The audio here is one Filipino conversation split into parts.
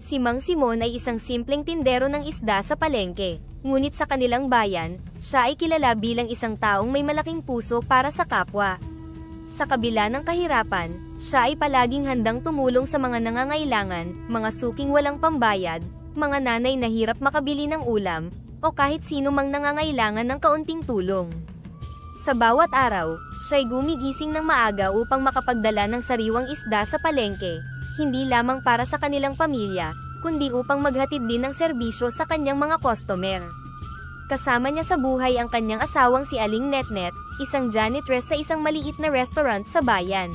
Si Mang Simon ay isang simpleng tindero ng isda sa palengke, ngunit sa kanilang bayan, siya ay kilala bilang isang taong may malaking puso para sa kapwa. Sa kabila ng kahirapan, siya ay palaging handang tumulong sa mga nangangailangan, mga suking walang pambayad, mga nanay na hirap makabili ng ulam, o kahit sino mang nangangailangan ng kaunting tulong. Sa bawat araw, siya'y gumigising ng maaga upang makapagdala ng sariwang isda sa palengke, hindi lamang para sa kanilang pamilya, kundi upang maghatid din ng serbisyo sa kanyang mga customer. Kasama niya sa buhay ang kanyang asawang si Aling Netnet, isang janitress sa isang maliit na restaurant sa bayan.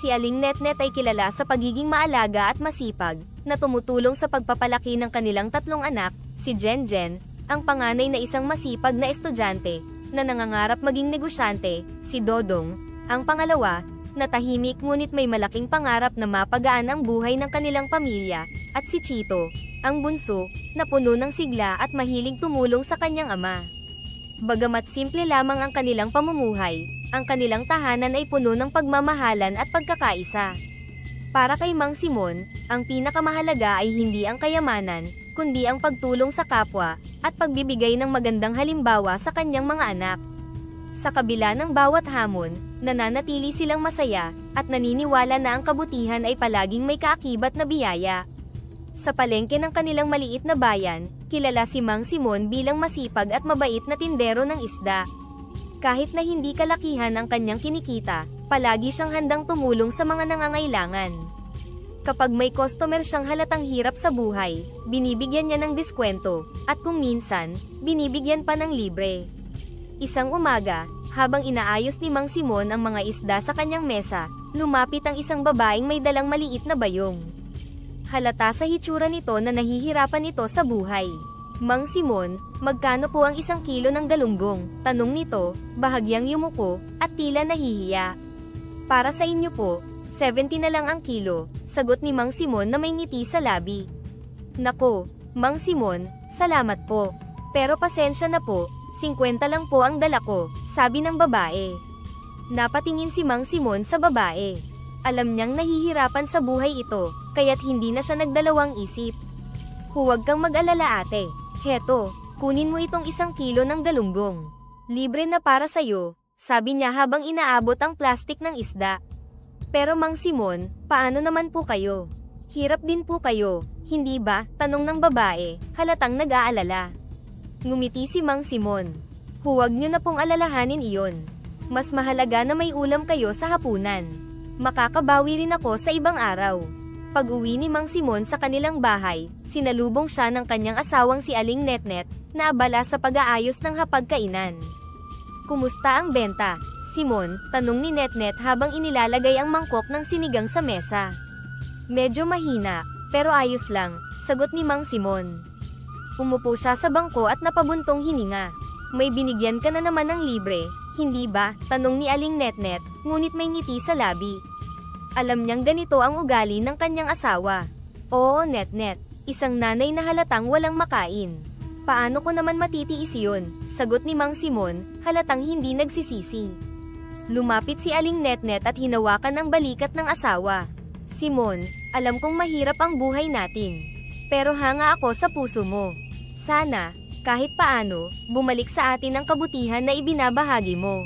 Si Aling Netnet ay kilala sa pagiging maalaga at masipag, na tumutulong sa pagpapalaki ng kanilang tatlong anak, si Jenjen, ang panganay na isang masipag na estudyante, na nangangarap maging negosyante, si Dodong, ang pangalawa, na tahimik ngunit may malaking pangarap na mapagaan ang buhay ng kanilang pamilya, at si Chito, ang bunso, na puno ng sigla at mahilig tumulong sa kanyang ama. Bagamat simple lamang ang kanilang pamumuhay, ang kanilang tahanan ay puno ng pagmamahalan at pagkakaisa. Para kay Mang Simon, ang pinakamahalaga ay hindi ang kayamanan, kundi ang pagtulong sa kapwa, at pagbibigay ng magandang halimbawa sa kanyang mga anak. Sa kabila ng bawat hamon, nananatili silang masaya, at naniniwala na ang kabutihan ay palaging may kaakibat na biyaya. Sa palengke ng kanilang maliit na bayan, kilala si Mang Simon bilang masipag at mabait na tindero ng isda. Kahit na hindi kalakihan ang kanyang kinikita, palagi siyang handang tumulong sa mga nangangailangan. Kapag may customer siyang halatang hirap sa buhay, binibigyan niya ng diskwento, at kung minsan, binibigyan pa ng libre. Isang umaga, habang inaayos ni Mang Simon ang mga isda sa kanyang mesa, lumapit ang isang babaeng may dalang maliit na bayong. Halata sa hitsura nito na nahihirapan ito sa buhay. Mang Simon, magkano po ang 1 kilo ng galunggong? Tanong nito, bahagyang yumuko, at tila nahihiya. Para sa inyo po, 70 na lang ang kilo, sagot ni Mang Simon na may ngiti sa labi. Nako, Mang Simon, salamat po. Pero pasensya na po, 50 lang po ang dala ko, sabi ng babae. Napatingin si Mang Simon sa babae. Alam niyang nahihirapan sa buhay ito, kaya't hindi na siya nagdalawang isip. Huwag kang mag-alala ate. Heto, kunin mo itong 1 kilo ng galunggong. Libre na para sa'yo, sabi niya habang inaabot ang plastik ng isda. Pero Mang Simon, paano naman po kayo? Hirap din po kayo, hindi ba? Tanong ng babae, halatang nag-aalala. Ngumiti si Mang Simon. Huwag niyo na pong alalahanin iyon. Mas mahalaga na may ulam kayo sa hapunan. Makakabawi rin ako sa ibang araw. Pag-uwi ni Mang Simon sa kanilang bahay, sinalubong siya ng kanyang asawang si Aling Netnet, na abala sa pag-aayos ng hapagkainan. Kumusta ang benta, Simon? Tanong ni Netnet habang inilalagay ang mangkok ng sinigang sa mesa. Medyo mahina, pero ayos lang, sagot ni Mang Simon. Umupo siya sa bangko at napabuntong hininga. May binigyan ka na naman ng libre, hindi ba? Tanong ni Aling Netnet, ngunit may ngiti sa labi. Alam niyang ganito ang ugali ng kanyang asawa. Oo Netnet, isang nanay na halatang walang makain. Paano ko naman matitiis yun? Sagot ni Mang Simon, halatang hindi nagsisisi. Lumapit si Aling Netnet at hinawakan ang balikat ng asawa. Simon, alam kong mahirap ang buhay natin. Pero hanga ako sa puso mo. Sana, kahit paano, bumalik sa atin ang kabutihan na ibinabahagi mo.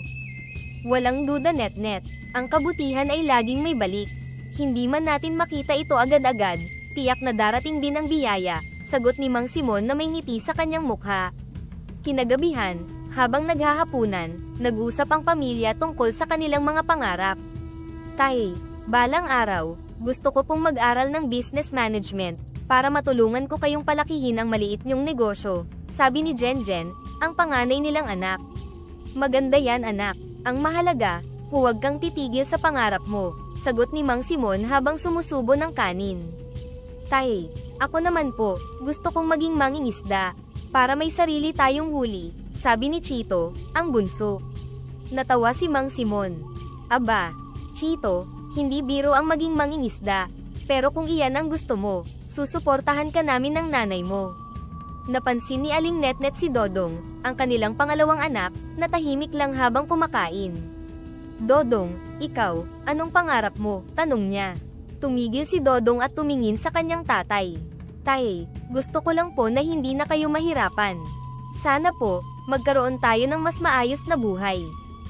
Walang duda Netnet, ang kabutihan ay laging may balik. Hindi man natin makita ito agad-agad, tiyak na darating din ang biyaya, sagot ni Mang Simon na may ngiti sa kanyang mukha. Kinagabihan, habang naghahapunan, nag-usap ang pamilya tungkol sa kanilang mga pangarap. Tay, balang araw, gusto ko pong mag-aral ng business management, para matulungan ko kayong palakihin ang maliit niyong negosyo, sabi ni Jenjen, ang panganay nilang anak. Maganda yan anak, ang mahalaga, huwag kang titigil sa pangarap mo, sagot ni Mang Simon habang sumusubo ng kanin. Tay, ako naman po, gusto kong maging mangingisda, para may sarili tayong huli, sabi ni Chito, ang bunso. Natawa si Mang Simon. Aba, Chito, hindi biro ang maging mangingisda, pero kung iyan ang gusto mo, susuportahan ka namin ng nanay mo. Napansin ni Aling Netnet si Dodong, ang kanilang pangalawang anak, na tahimik lang habang kumakain. Dodong, ikaw, anong pangarap mo? Tanong niya. Tumigil si Dodong at tumingin sa kanyang tatay. Tay, gusto ko lang po na hindi na kayo mahirapan. Sana po, magkaroon tayo ng mas maayos na buhay.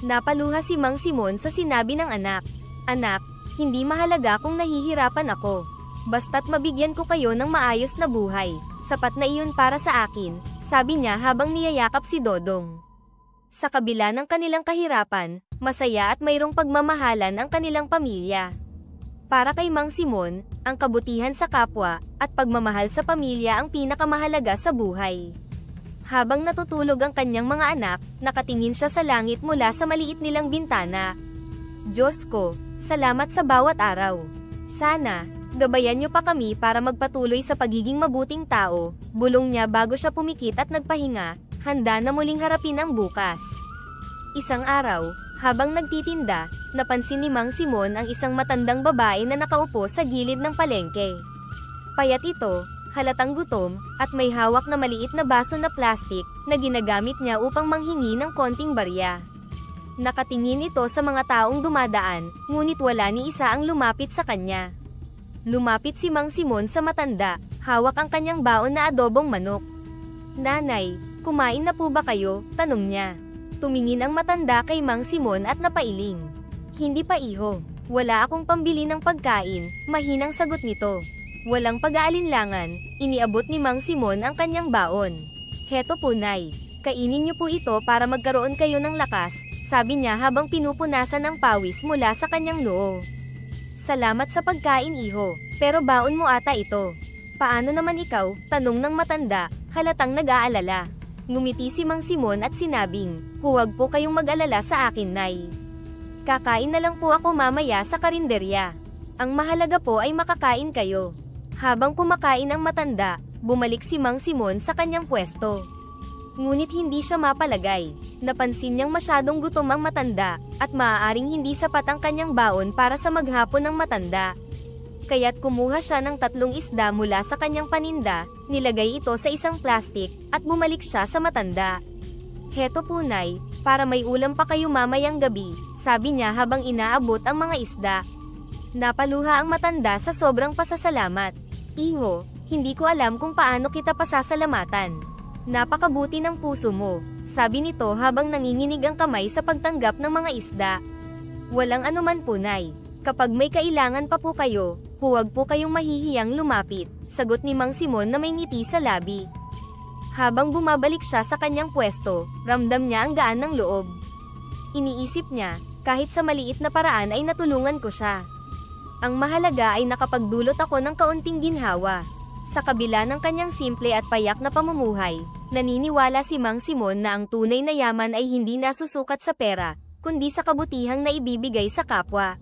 Napaluha si Mang Simon sa sinabi ng anak. Anak, hindi mahalaga kung nahihirapan ako. Basta't mabigyan ko kayo ng maayos na buhay. Sapat na iyon para sa akin, sabi niya habang niyayakap si Dodong. Sa kabila ng kanilang kahirapan, masaya at mayroong pagmamahalan ang kanilang pamilya. Para kay Mang Simon, ang kabutihan sa kapwa at pagmamahal sa pamilya ang pinakamahalaga sa buhay. Habang natutulog ang kanyang mga anak, nakatingin siya sa langit mula sa maliit nilang bintana. Diyos ko, salamat sa bawat araw. Sana, gabayan niyo pa kami para magpatuloy sa pagiging mabuting tao, bulong niya bago siya pumikit at nagpahinga, handa na muling harapin ang bukas. Isang araw, habang nagtitinda, napansin ni Mang Simon ang isang matandang babae na nakaupo sa gilid ng palengke. Payat ito, halatang gutom, at may hawak na maliit na baso na plastik na ginagamit niya upang manghingi ng konting barya. Nakatingin ito sa mga taong dumadaan, ngunit wala ni isa ang lumapit sa kanya. Lumapit si Mang Simon sa matanda, hawak ang kanyang baon na adobong manok. Nanay, kumain na po ba kayo? Tanong niya. Tumingin ang matanda kay Mang Simon at napailing. Hindi pa iho. Wala akong pambili ng pagkain, mahinang sagot nito. Walang pag-aalinlangan, iniabot ni Mang Simon ang kanyang baon. Heto po nay, kainin niyo po ito para magkaroon kayo ng lakas, sabi niya habang pinupunasan ang pawis mula sa kanyang noo. Salamat sa pagkain iho, pero baon mo ata ito. Paano naman ikaw? Tanong ng matanda, halatang nag-aalala. Ngumiti si Mang Simon at sinabing, huwag po kayong mag-alala sa akin nay. Kakain na lang po ako mamaya sa karinderya. Ang mahalaga po ay makakain kayo. Habang kumakain ang matanda, bumalik si Mang Simon sa kanyang pwesto. Ngunit hindi siya mapalagay. Napansin niyang masyadong gutom ang matanda, at maaaring hindi sapat ang kanyang baon para sa maghapon ng matanda. Kaya't kumuha siya ng 3 isda mula sa kanyang paninda, nilagay ito sa isang plastik, at bumalik siya sa matanda. Heto po nay, para may ulam pa kayo mamayang gabi, sabi niya habang inaabot ang mga isda. Napaluha ang matanda sa sobrang pasasalamat. Iho, hindi ko alam kung paano kita pasasalamatan. Napakabuti ng puso mo, sabi nito habang nanginginig ang kamay sa pagtanggap ng mga isda. Walang anuman po nay. Kapag may kailangan pa po kayo, huwag po kayong mahihiyang lumapit, sagot ni Mang Simon na may ngiti sa labi. Habang bumabalik siya sa kanyang pwesto, ramdam niya ang gaan ng loob. Iniisip niya, kahit sa maliit na paraan ay natulungan ko siya. Ang mahalaga ay nakapagdulot ako ng kaunting ginhawa. Sa kabila ng kanyang simple at payak na pamumuhay, naniniwala si Mang Simon na ang tunay na yaman ay hindi nasusukat sa pera, kundi sa kabutihang naibibigay sa kapwa.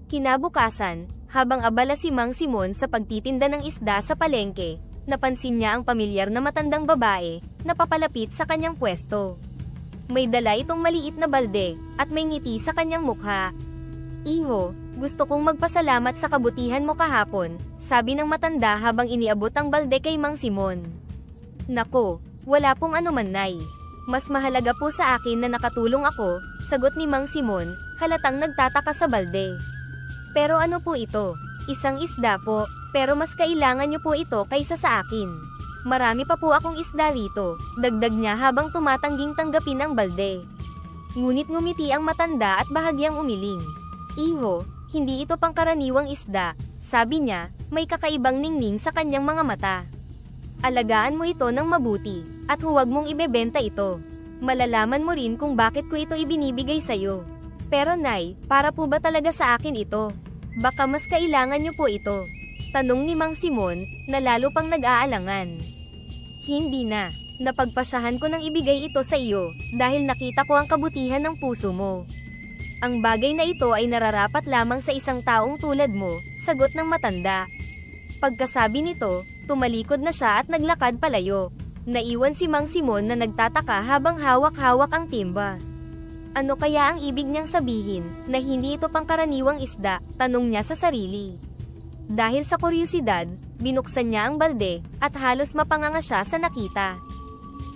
Kinabukasan, habang abala si Mang Simon sa pagtitinda ng isda sa palengke, napansin niya ang pamilyar na matandang babae na papalapit sa kanyang pwesto. May dala itong maliit na balde, at may ngiti sa kanyang mukha. Iho, gusto kong magpasalamat sa kabutihan mo kahapon, sabi ng matanda habang iniabot ang balde kay Mang Simon. Nako, wala pong anuman nay. Mas mahalaga po sa akin na nakatulong ako, sagot ni Mang Simon, halatang nagtataka sa balde. Pero ano po ito? Isang isda po, pero mas kailangan niyo po ito kaysa sa akin. Marami pa po akong isda rito, dagdag niya habang tumatangging tanggapin ang balde. Ngunit ngumiti ang matanda at bahagyang umiling. Iho, hindi ito pangkaraniwang isda, sabi niya, may kakaibang ningning sa kanyang mga mata. Alagaan mo ito ng mabuti, at huwag mong ibebenta ito. Malalaman mo rin kung bakit ko ito ibinibigay sa'yo. Pero nay, para po ba talaga sa akin ito? Baka mas kailangan niyo po ito. Tanong ni Mang Simon, na lalo pang nag-aalangan. Hindi na. Napagpasyahan ko nang ibigay ito sa iyo, dahil nakita ko ang kabutihan ng puso mo. Ang bagay na ito ay nararapat lamang sa isang taong tulad mo, sagot ng matanda. Pagkasabi nito, tumalikod na siya at naglakad palayo. Naiwan si Mang Simon na nagtataka habang hawak-hawak ang timba. Ano kaya ang ibig niyang sabihin, na hindi ito pangkaraniwang isda, tanong niya sa sarili. Dahil sa kuryosidad, binuksan niya ang balde, at halos mapanganga siya sa nakita.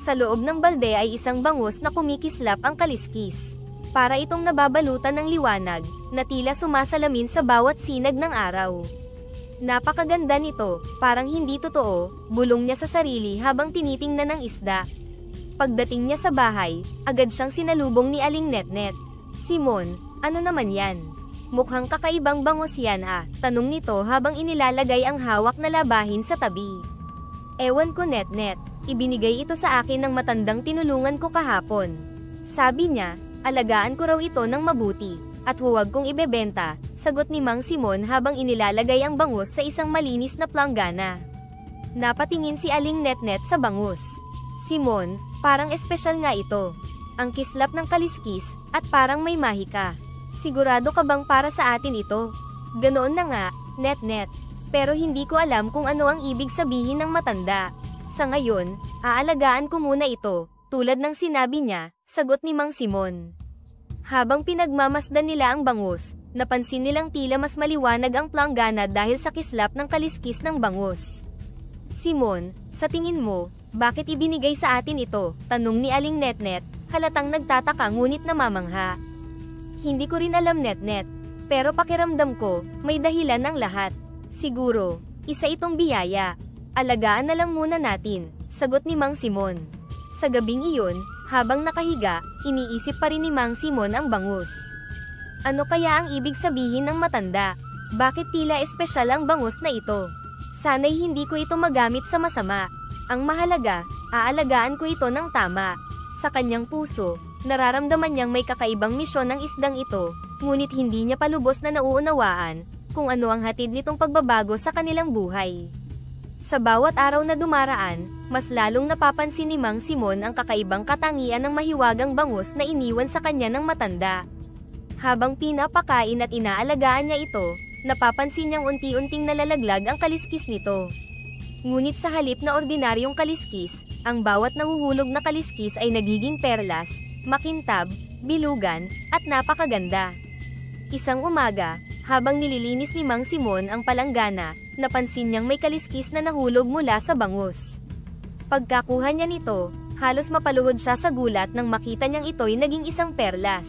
Sa loob ng balde ay isang bangus na kumikislap ang kaliskis. Para itong nababalutan ng liwanag, na tila sumasalamin sa bawat sinag ng araw. Napakaganda nito, parang hindi totoo, bulong niya sa sarili habang tinitingnan ng isda. Pagdating niya sa bahay, agad siyang sinalubong ni Aling Netnet. Simon, ano naman yan? Mukhang kakaibang bangus yan tanong nito habang inilalagay ang hawak na labahin sa tabi. Ewan ko Netnet, ibinigay ito sa akin ng matandang tinulungan ko kahapon. Sabi niya, alagaan ko raw ito ng mabuti, at huwag kong ibebenta, sagot ni Mang Simon habang inilalagay ang bangus sa isang malinis na planggana. Napatingin si Aling Netnet sa bangus. Simon, parang espesyal nga ito. Ang kislap ng kaliskis, at parang may mahika. Sigurado ka bang para sa atin ito? Ganoon na nga, Netnet. Pero hindi ko alam kung ano ang ibig sabihin ng matanda. Sa ngayon, aalagaan ko muna ito, tulad ng sinabi niya, sagot ni Mang Simon. Habang pinagmamasdan nila ang bangus, napansin nilang tila mas maliwanag ang planggana dahil sa kislap ng kaliskis ng bangus. Simon, sa tingin mo, bakit ibinigay sa atin ito? Tanong ni Aling Netnet, halatang nagtataka ngunit namamangha. Hindi ko rin alam Netnet, pero pakiramdam ko, may dahilan ang lahat. Siguro, isa itong biyaya. Alagaan na lang muna natin, sagot ni Mang Simon. Sa gabing iyon, habang nakahiga, iniisip pa rin ni Mang Simon ang bangus. Ano kaya ang ibig sabihin ng matanda? Bakit tila espesyal ang bangus na ito? Sana'y hindi ko ito magamit sa masama. Ang mahalaga, aalagaan ko ito ng tama. Sa kanyang puso, nararamdaman niyang may kakaibang misyon ng isdang ito, ngunit hindi niya palubos na nauunawaan kung ano ang hatid nitong pagbabago sa kanilang buhay. Sa bawat araw na dumaraan, mas lalong napapansin ni Mang Simon ang kakaibang katangian ng mahiwagang bangus na iniwan sa kanya ng matanda. Habang pinapakain at inaalagaan niya ito, napapansin niyang unti-unting nalalaglag ang kaliskis nito. Ngunit sa halip na ordinaryong kaliskis, ang bawat nahuhulog na kaliskis ay nagiging perlas, makintab, bilugan, at napakaganda. Isang umaga, habang nililinis ni Mang Simon ang palanggana, napansin niyang may kaliskis na nahulog mula sa bangus. Pagkakuha niya nito, halos mapaluhod siya sa gulat nang makita niyang ito'y naging isang perlas.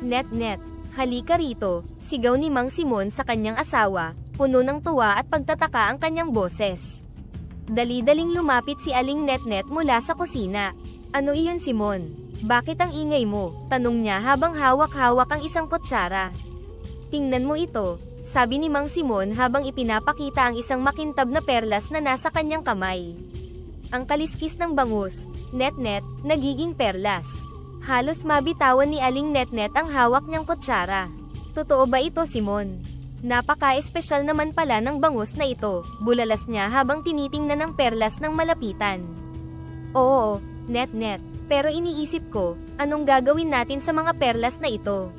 Netnet, halika rito, sigaw ni Mang Simon sa kanyang asawa, puno ng tuwa at pagtataka ang kanyang boses. Dali-daling lumapit si Aling Netnet mula sa kusina. Ano iyon Simon? Bakit ang ingay mo? Tanong niya habang hawak-hawak ang isang kutsara. Tingnan mo ito, sabi ni Mang Simon habang ipinapakita ang isang makintab na perlas na nasa kanyang kamay. Ang kaliskis ng bangus, Netnet, nagiging perlas. Halos mabitawan ni Aling Netnet ang hawak niyang kutsara. Totoo ba ito Simon? Napaka-espesyal naman pala ng bangus na ito, bulalas niya habang tinitingnan ang perlas ng malapitan. Oo, Netnet, pero iniisip ko, anong gagawin natin sa mga perlas na ito?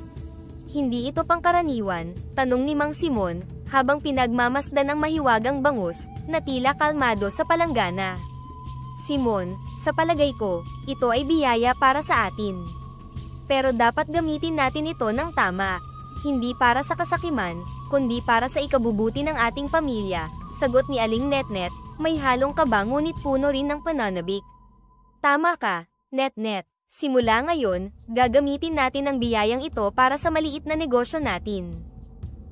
Hindi ito pangkaraniwan, tanong ni Mang Simon, habang pinagmamasdan ang mahiwagang bangus, na tila kalmado sa palanggana. Simon, sa palagay ko, ito ay biyaya para sa atin. Pero dapat gamitin natin ito ng tama. Hindi para sa kasakiman, kundi para sa ikabubuti ng ating pamilya, sagot ni Aling Netnet, may halong kaba ngunit puno rin ng pananabik. Tama ka, Netnet. Simula ngayon, gagamitin natin ang biyayang ito para sa maliit na negosyo natin.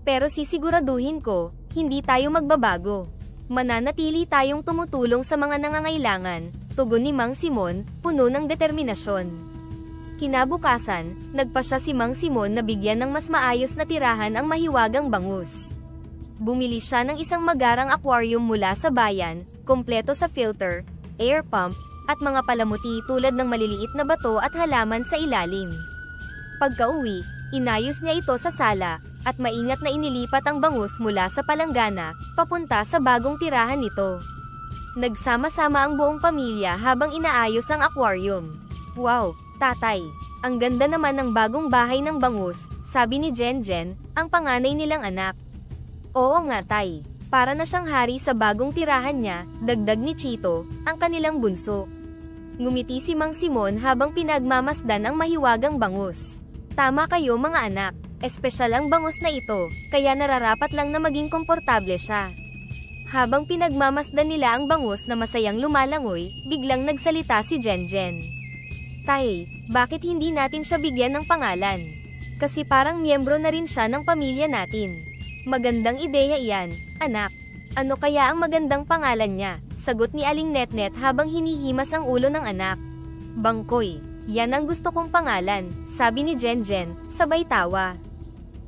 Pero sisiguraduhin ko, hindi tayo magbabago. Mananatili tayong tumutulong sa mga nangangailangan, tugon ni Mang Simon, puno ng determinasyon. Kinabukasan, nagpasya si Mang Simon na bigyan ng mas maayos na tirahan ang mahiwagang bangus. Bumili siya ng isang magarang aquarium mula sa bayan, kompleto sa filter, air pump, at mga palamuti tulad ng maliliit na bato at halaman sa ilalim. Pagka-uwi, inayos niya ito sa sala, at maingat na inilipat ang bangus mula sa palanggana, papunta sa bagong tirahan nito. Nagsama-sama ang buong pamilya habang inaayos ang aquarium. Wow, tatay, ang ganda naman ng bagong bahay ng bangus, sabi ni Jenjen, ang panganay nilang anak. Oo nga tay, para na siyang hari sa bagong tirahan niya, dagdag ni Chito, ang kanilang bunso. Ngumiti si Mang Simon habang pinagmamasdan ang mahiwagang bangus. Tama kayo mga anak, espesyal ang bangus na ito, kaya nararapat lang na maging komportable siya. Habang pinagmamasdan nila ang bangus na masayang lumalangoy, biglang nagsalita si Jenjen. Tay, bakit hindi natin siya bigyan ng pangalan? Kasi parang miyembro na rin siya ng pamilya natin. Magandang ideya iyan, anak. Ano kaya ang magandang pangalan niya? Sagot ni Aling Netnet habang hinihimas ang ulo ng anak. Bangkoy, yan ang gusto kong pangalan, sabi ni Jenjen, sabay tawa.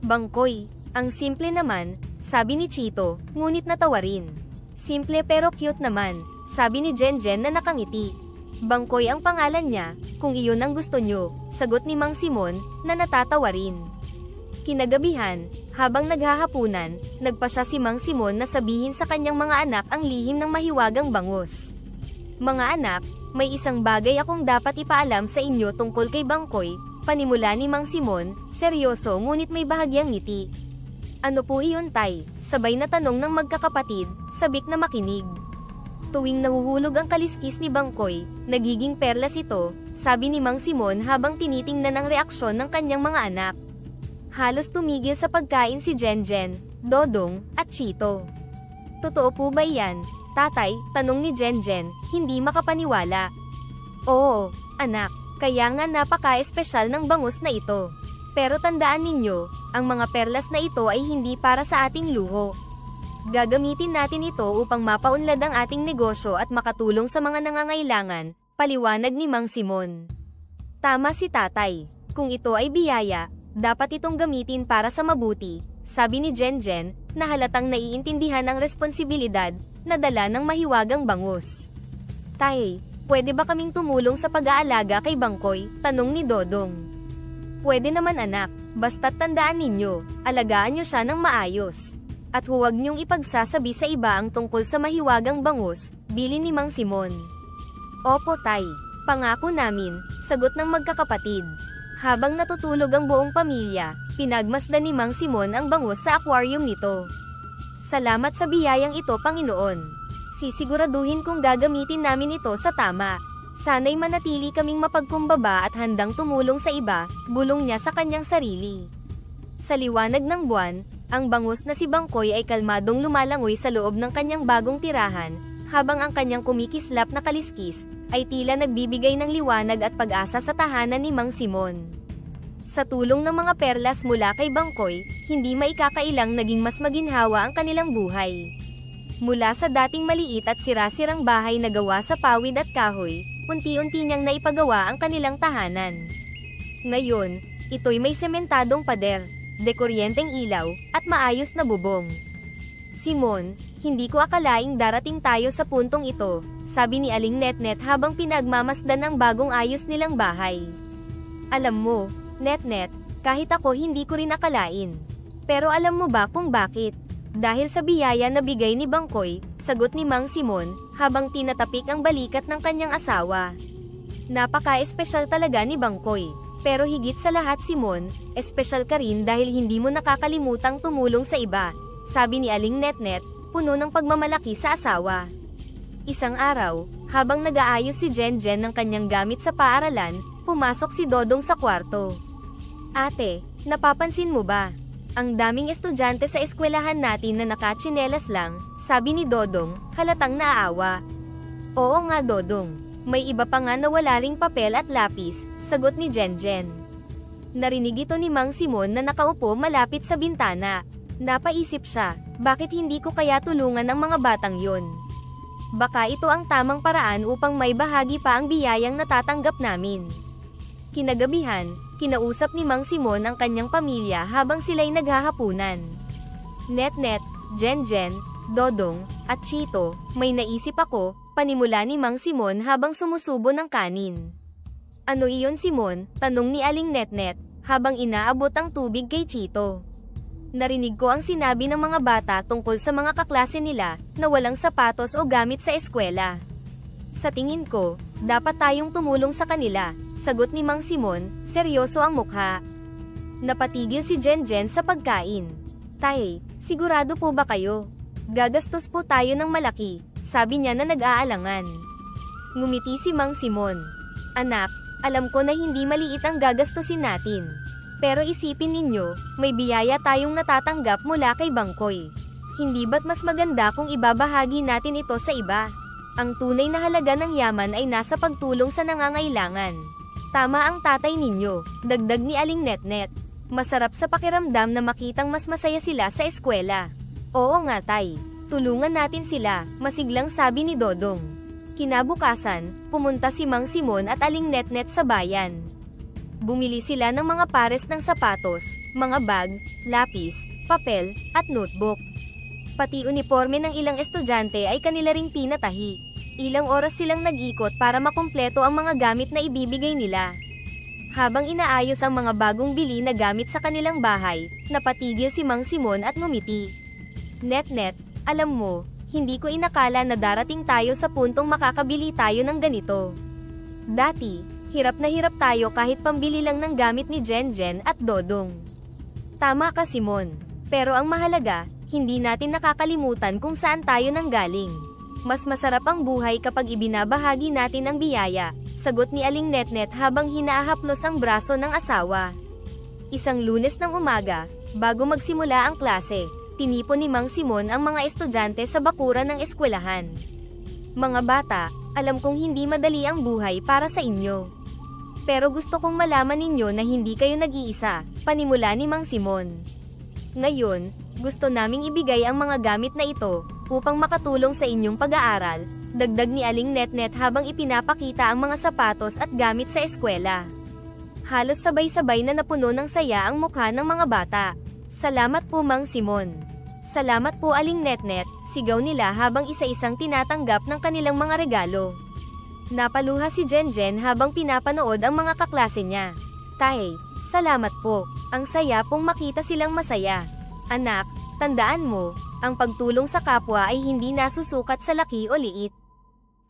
Bangkoy, ang simple naman, sabi ni Chito, ngunit natawa rin. Simple pero cute naman, sabi ni Jenjen na nakangiti. Bangkoy ang pangalan niya, kung iyon ang gusto nyo, sagot ni Mang Simon, na natatawa rin. Kinagabihan, habang naghahapunan, nagpa siya si Mang Simon na sabihin sa kanyang mga anak ang lihim ng mahiwagang bangus. Mga anak, may isang bagay akong dapat ipaalam sa inyo tungkol kay Bangkoy, panimula ni Mang Simon, seryoso ngunit may bahagyang ngiti. Ano po iyon tay? Sabay na tanong ng magkakapatid, sabik na makinig. Tuwing nahuhulog ang kaliskis ni Bangkoy, nagiging perlas ito, sabi ni Mang Simon habang tinitingnan ang reaksyon ng kanyang mga anak. Halos tumigil sa pagkain si Jenjen, Dodong, at Chito. Totoo po ba yan, tatay? Tanong ni Jenjen, hindi makapaniwala. Oo, anak, kaya nga napaka-espesyal ng bangus na ito. Pero tandaan ninyo, ang mga perlas na ito ay hindi para sa ating luho. Gagamitin natin ito upang mapaunlad ang ating negosyo at makatulong sa mga nangangailangan, paliwanag ni Mang Simon. Tama si tatay, kung ito ay biyaya, dapat itong gamitin para sa mabuti, sabi ni Jenjen, na halatang naiintindihan ang responsibilidad na dala ng mahiwagang bangus. Tay, pwede ba kaming tumulong sa pag-aalaga kay Bangkoy? Tanong ni Dodong. Pwede naman anak, basta't tandaan ninyo, alagaan nyo siya ng maayos. At huwag niyong ipagsasabi sa iba ang tungkol sa mahiwagang bangus, bilin ni Mang Simon. Opo tay, pangako namin, sagot ng magkakapatid. Habang natutulog ang buong pamilya, pinagmasdan ni Mang Simon ang bangus sa aquarium nito. Salamat sa biyayang ito Panginoon. Sisiguraduhin kong gagamitin namin ito sa tama. Sana'y manatili kaming mapagkumbaba at handang tumulong sa iba, bulong niya sa kanyang sarili. Sa liwanag ng buwan, ang bangus na si Bangkoy ay kalmadong lumalangoy sa loob ng kanyang bagong tirahan, habang ang kanyang kumikislap na kaliskis, ay tila nagbibigay ng liwanag at pag-asa sa tahanan ni Mang Simon. Sa tulong ng mga perlas mula kay Bangkoy, hindi maikakailang naging mas maginhawa ang kanilang buhay. Mula sa dating maliit at sirasirang bahay na gawa sa pawid at kahoy, unti-unti niyang naipagawa ang kanilang tahanan. Ngayon, ito'y may sementadong pader, dekuryenteng ilaw, at maayos na bubong. Simon, hindi ko akalaing darating tayo sa puntong ito, sabi ni Aling Netnet habang pinagmamasdan ang bagong ayos nilang bahay. Alam mo, Netnet, kahit ako hindi ko rin akalain. Pero alam mo ba kung bakit? Dahil sa biyaya na bigay ni Bangkoy, sagot ni Mang Simon, habang tinatapik ang balikat ng kanyang asawa. Napaka-espesyal talaga ni Bangkoy. Pero higit sa lahat Simon, espesyal ka rin dahil hindi mo nakakalimutang tumulong sa iba, sabi ni Aling Netnet, puno ng pagmamalaki sa asawa. Isang araw, habang nag-aayos si Jenjen ng kanyang gamit sa paaralan, pumasok si Dodong sa kwarto. Ate, napapansin mo ba? Ang daming estudyante sa eskwelahan natin na nakatsinelas lang, sabi ni Dodong, halatang naaawa. Oo nga Dodong, may iba pa nga na wala ring papel at lapis, sagot ni Jenjen. Narinig ito ni Mang Simon na nakaupo malapit sa bintana. Napaisip siya, bakit hindi ko kaya tulungan ang mga batang yon? Baka ito ang tamang paraan upang may bahagi pa ang biyayang natatanggap namin. Kinagabihan, kinausap ni Mang Simon ang kanyang pamilya habang sila'y naghahapunan. Netnet, Jenjen, Dodong, at Chito, may naisip ako, panimula ni Mang Simon habang sumusubo ng kanin. Ano iyon Simon? Tanong ni Aling Netnet, habang inaabot ang tubig kay Chito. Narinig ko ang sinabi ng mga bata tungkol sa mga kaklase nila, na walang sapatos o gamit sa eskwela. Sa tingin ko, dapat tayong tumulong sa kanila, sagot ni Mang Simon, seryoso ang mukha. Napatigil si Jenjen sa pagkain. Tay, sigurado po ba kayo? Gagastos po tayo ng malaki, sabi niya na nag-aalangan. Ngumiti si Mang Simon. Anak, alam ko na hindi maliit ang gagastusin natin. Pero isipin ninyo, may biyaya tayong natatanggap mula kay Bangkoy. Hindi ba't mas maganda kung ibabahagi natin ito sa iba? Ang tunay na halaga ng yaman ay nasa pagtulong sa nangangailangan. Tama ang tatay ninyo, dagdag ni Aling Netnet. Masarap sa pakiramdam na makitang mas masaya sila sa eskwela. Oo nga tay, tulungan natin sila, masiglang sabi ni Dodong. Kinabukasan, pumunta si Mang Simon at Aling Netnet sa bayan. Bumili sila ng mga pares ng sapatos, mga bag, lapis, papel, at notebook. Pati uniforme ng ilang estudyante ay kanila ring pinatahi. Ilang oras silang nag-ikot para makumpleto ang mga gamit na ibibigay nila. Habang inaayos ang mga bagong bili na gamit sa kanilang bahay, napatigil si Mang Simon at ngumiti. Netnet, alam mo, hindi ko inakala na darating tayo sa puntong makakabili tayo ng ganito. Dati, hirap na hirap tayo kahit pambili lang ng gamit ni Jenjen at Dodong. Tama ka Simon, pero ang mahalaga, hindi natin nakakalimutan kung saan tayo nanggaling. Mas masarap ang buhay kapag ibinabahagi natin ang biyaya, sagot ni Aling Netnet habang hinaahaplos ang braso ng asawa. Isang Lunes ng umaga, bago magsimula ang klase, tinipon ni Mang Simon ang mga estudyante sa bakuran ng eskwelahan. Mga bata, alam kong hindi madali ang buhay para sa inyo. Pero gusto kong malaman ninyo na hindi kayo nag-iisa, panimula ni Mang Simon. Ngayon, gusto naming ibigay ang mga gamit na ito, upang makatulong sa inyong pag-aaral, dagdag ni Aling Netnet habang ipinapakita ang mga sapatos at gamit sa eskwela. Halos sabay-sabay na napuno ng saya ang mukha ng mga bata. Salamat po Mang Simon. Salamat po Aling Netnet, sigaw nila habang isa-isang tinatanggap ng kanilang mga regalo. Napaluha si Jenjen habang pinapanood ang mga kaklase niya. Tay, salamat po, ang saya pong makita silang masaya. Anak, tandaan mo, ang pagtulong sa kapwa ay hindi nasusukat sa laki o liit.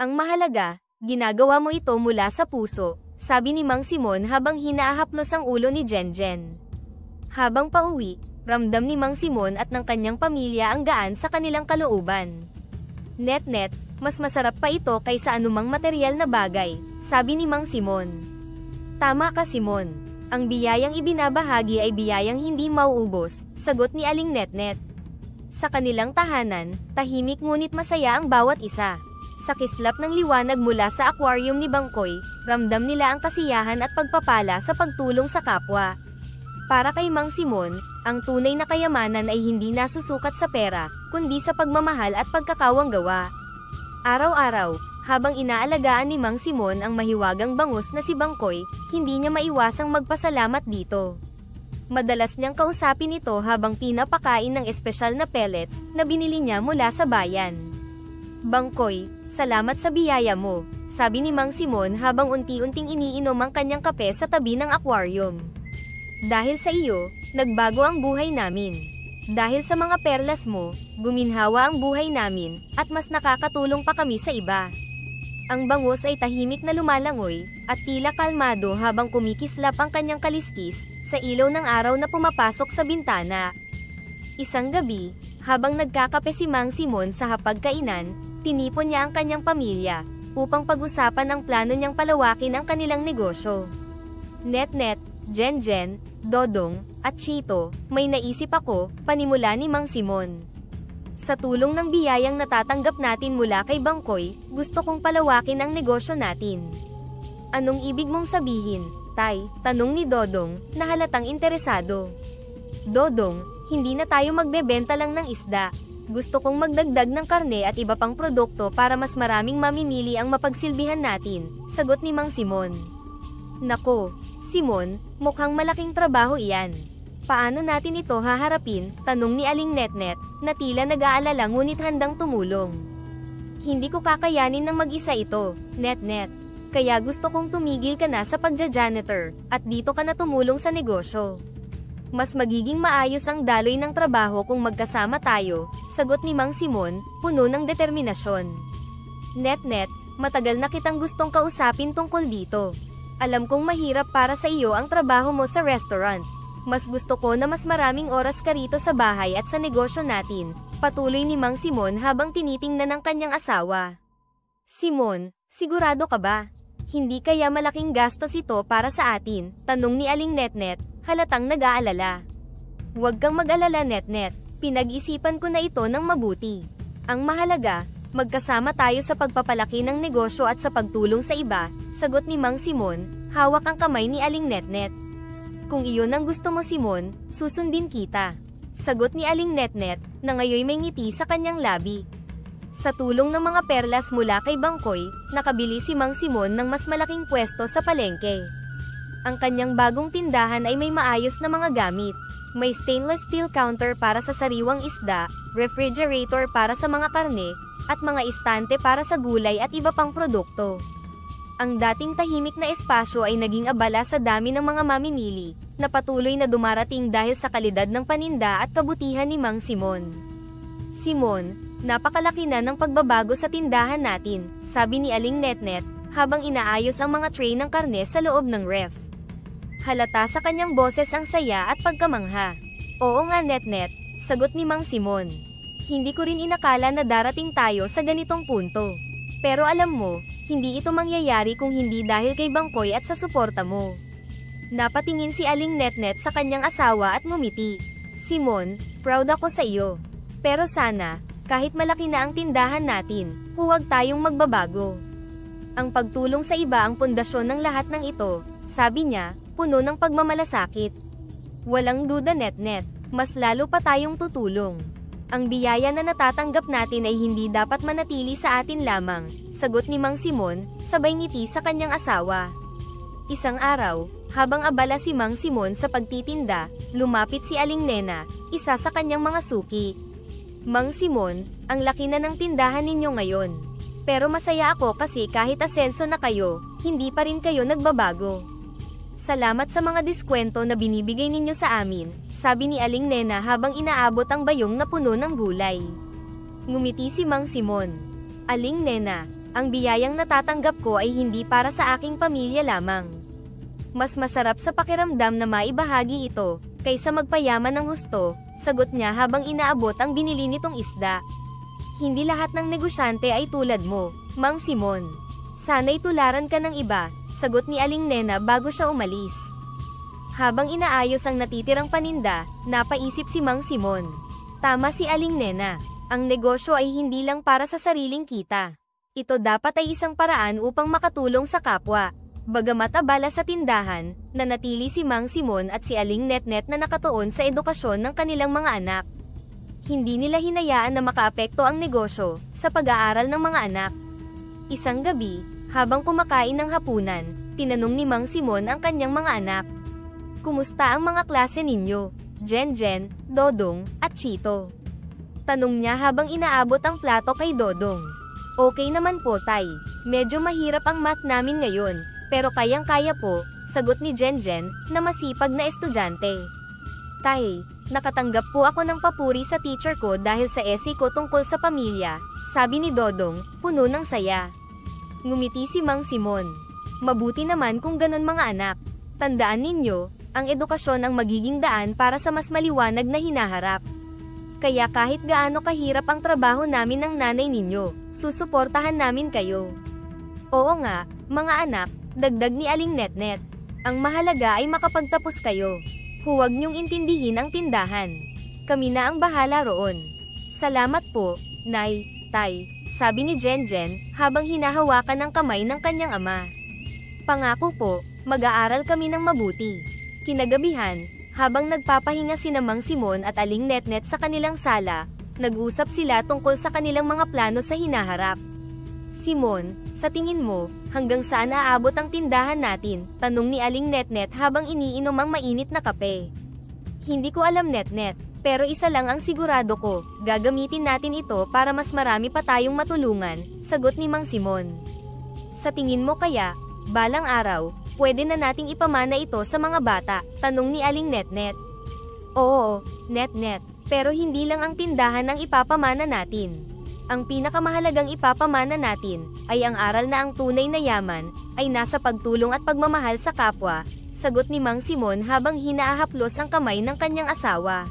Ang mahalaga, ginagawa mo ito mula sa puso, sabi ni Mang Simon habang hinaahaplos ang ulo ni Jenjen. Habang pauwi, ramdam ni Mang Simon at ng kanyang pamilya ang gaan sa kanilang kalooban. Net-net, mas masarap pa ito kaysa anumang material na bagay, sabi ni Mang Simon. Tama ka Simon, ang biyayang ibinabahagi ay biyayang hindi mauubos, sagot ni Aling Netnet. Sa kanilang tahanan, tahimik ngunit masaya ang bawat isa. Sa kislap ng liwanag mula sa aquarium ni Bangkoy, ramdam nila ang kasiyahan at pagpapala sa pagtulong sa kapwa. Para kay Mang Simon, ang tunay na kayamanan ay hindi nasusukat sa pera, kundi sa pagmamahal at pagkakawanggawa. Araw-araw, habang inaalagaan ni Mang Simon ang mahiwagang bangus na si Bangkoy, hindi niya maiwasang magpasalamat dito. Madalas niyang kausapin ito habang pinapakain ng espesyal na pellets na binili niya mula sa bayan. Bangkoy, salamat sa biyaya mo, sabi ni Mang Simon habang unti-unting iniinom ang kanyang kape sa tabi ng aquarium. Dahil sa iyo, nagbago ang buhay namin. Dahil sa mga perlas mo, guminhawa ang buhay namin, at mas nakakatulong pa kami sa iba. Ang bangus ay tahimik na lumalangoy, at tila kalmado habang kumikislap ang kanyang kaliskis, sa ilaw ng araw na pumapasok sa bintana. Isang gabi, habang nagkakape si Mang Simon sa hapagkainan, tinipon niya ang kanyang pamilya, upang pag-usapan ang plano niyang palawakin ang kanilang negosyo. Net-net, Jenjen, Dodong, at Chito, may naisip ako, panimula ni Mang Simon. Sa tulong ng biyayang natatanggap natin mula kay Bangkoy, gusto kong palawakin ang negosyo natin. Anong ibig mong sabihin, Tay? Tanong ni Dodong, na halatang interesado. Dodong, hindi na tayo magbebenta lang ng isda. Gusto kong magdagdag ng karne at iba pang produkto para mas maraming mamimili ang mapagsilbihan natin, sagot ni Mang Simon. Nako, Simon, mukhang malaking trabaho iyan. Paano natin ito haharapin? Tanong ni Aling Netnet, na tila nag-aalala ngunit handang tumulong. Hindi ko kakayanin ng mag-isa ito, Netnet. Kaya gusto kong tumigil ka na sa pagja-janitor, at dito ka na tumulong sa negosyo. Mas magiging maayos ang daloy ng trabaho kung magkasama tayo, sagot ni Mang Simon, puno ng determinasyon. Net-net, matagal na kitang gustong kausapin tungkol dito. Alam kong mahirap para sa iyo ang trabaho mo sa restaurant. Mas gusto ko na mas maraming oras ka rito sa bahay at sa negosyo natin, patuloy ni Mang Simon habang tinitingnan ng kanyang asawa. Simon, sigurado ka ba? Hindi kaya malaking gastos ito para sa atin? Tanong ni Aling Netnet, halatang nag-aalala. Huwag kang mag-alala Netnet, pinag-isipan ko na ito ng mabuti. Ang mahalaga, magkasama tayo sa pagpapalaki ng negosyo at sa pagtulong sa iba, sagot ni Mang Simon, Hawak ang kamay ni Aling Netnet. Kung iyon ang gusto mo Simon, susundin kita. Sagot ni Aling Netnet, na ngayon may ngiti sa kanyang labi. Sa tulong ng mga perlas mula kay Bangkoy, nakabili si Mang Simon ng mas malaking pwesto sa palengke. Ang kanyang bagong tindahan ay may maayos na mga gamit. May stainless steel counter para sa sariwang isda, refrigerator para sa mga karne, at mga istante para sa gulay at iba pang produkto. Ang dating tahimik na espasyo ay naging abala sa dami ng mga mamimili, na patuloy na dumarating dahil sa kalidad ng paninda at kabutihan ni Mang Simon. Simon, napakalaki na ng pagbabago sa tindahan natin, sabi ni Aling Netnet, habang inaayos ang mga tray ng karne sa loob ng ref. Halata sa kanyang boses ang saya at pagkamangha. Oo nga Netnet, sagot ni Mang Simon. Hindi ko rin inakala na darating tayo sa ganitong punto. Pero alam mo, hindi ito mangyayari kung hindi dahil kay Bangkoy at sa suporta mo. Napatingin si Aling Netnet sa kanyang asawa at ngumiti. Simon, proud ako sa iyo. Pero sana, kahit malaki na ang tindahan natin, huwag tayong magbabago. Ang pagtulong sa iba ang pundasyon ng lahat ng ito, sabi niya, puno ng pagmamalasakit. Walang duda Netnet, mas lalo pa tayong tutulong. Ang biyaya na natatanggap natin ay hindi dapat manatili sa atin lamang, sagot ni Mang Simon, sabay ngiti sa kanyang asawa. Isang araw, habang abala si Mang Simon sa pagtitinda, lumapit si Aling Nena, isa sa kanyang mga suki. Mang Simon, ang laki na ng tindahan ninyo ngayon. Pero masaya ako kasi kahit asenso na kayo, hindi pa rin kayo nagbabago. Salamat sa mga diskwento na binibigay ninyo sa amin, sabi ni Aling Nena habang inaabot ang bayong na puno ng gulay. Ngumiti si Mang Simon. Aling Nena, ang biyayang natatanggap ko ay hindi para sa aking pamilya lamang. Mas masarap sa pakiramdam na maibahagi ito, kaysa magpayaman ng husto, sagot niya habang inaabot ang binili nitong isda. Hindi lahat ng negosyante ay tulad mo, Mang Simon. Sana'y tularan ka ng iba, sagot ni Aling Nena bago siya umalis. Habang inaayos ang natitirang paninda, napaisip si Mang Simon. Tama si Aling Nena, ang negosyo ay hindi lang para sa sariling kita. Ito dapat ay isang paraan upang makatulong sa kapwa. Bagamat abala sa tindahan, nanatili si Mang Simon at si Aling Netnet na nakatuon sa edukasyon ng kanilang mga anak. Hindi nila hinayaan na makaapekto ang negosyo sa pag-aaral ng mga anak. Isang gabi, habang kumakain ng hapunan, tinanong ni Mang Simon ang kanyang mga anak. Kumusta ang mga klase ninyo, Jenjen, Dodong, at Chito? Tanong niya habang inaabot ang plato kay Dodong. Okay naman po tay, medyo mahirap ang math namin ngayon, pero kayang-kaya po, sagot ni Jenjen, na masipag na estudyante. Tay, nakatanggap po ako ng papuri sa teacher ko dahil sa essay ko tungkol sa pamilya, sabi ni Dodong, puno ng saya. Ngumiti si Mang Simon. Mabuti naman kung ganon mga anak. Tandaan ninyo, ang edukasyon ang magiging daan para sa mas maliwanag na hinaharap. Kaya kahit gaano kahirap ang trabaho namin ng nanay ninyo, susuportahan namin kayo. Oo nga, mga anak, dagdag ni Aling Netnet. Ang mahalaga ay makapagtapos kayo. Huwag niyong intindihin ang tindahan. Kami na ang bahala roon. Salamat po, Nay, Tay, sabi ni Jenjen, habang hinahawakan ang kamay ng kanyang ama. Pangako po, mag-aaral kami ng mabuti. Kinagabihan, habang nagpapahinga sina Mang Simon at Aling Netnet sa kanilang sala, nag-usap sila tungkol sa kanilang mga plano sa hinaharap. Simon, sa tingin mo, hanggang saan aabot ang tindahan natin? Tanong ni Aling Netnet habang iniinom ang mainit na kape. Hindi ko alam Netnet, pero isa lang ang sigurado ko, gagamitin natin ito para mas marami pa tayong matulungan, sagot ni Mang Simon. Sa tingin mo kaya, balang araw, pwede na nating ipamana ito sa mga bata? Tanong ni Aling Netnet. Oo, Netnet, pero hindi lang ang tindahan ang ipapamana natin. Ang pinakamahalagang ipapamana natin, ay ang aral na ang tunay na yaman, ay nasa pagtulong at pagmamahal sa kapwa, sagot ni Mang Simon habang hinaahaplos ang kamay ng kanyang asawa.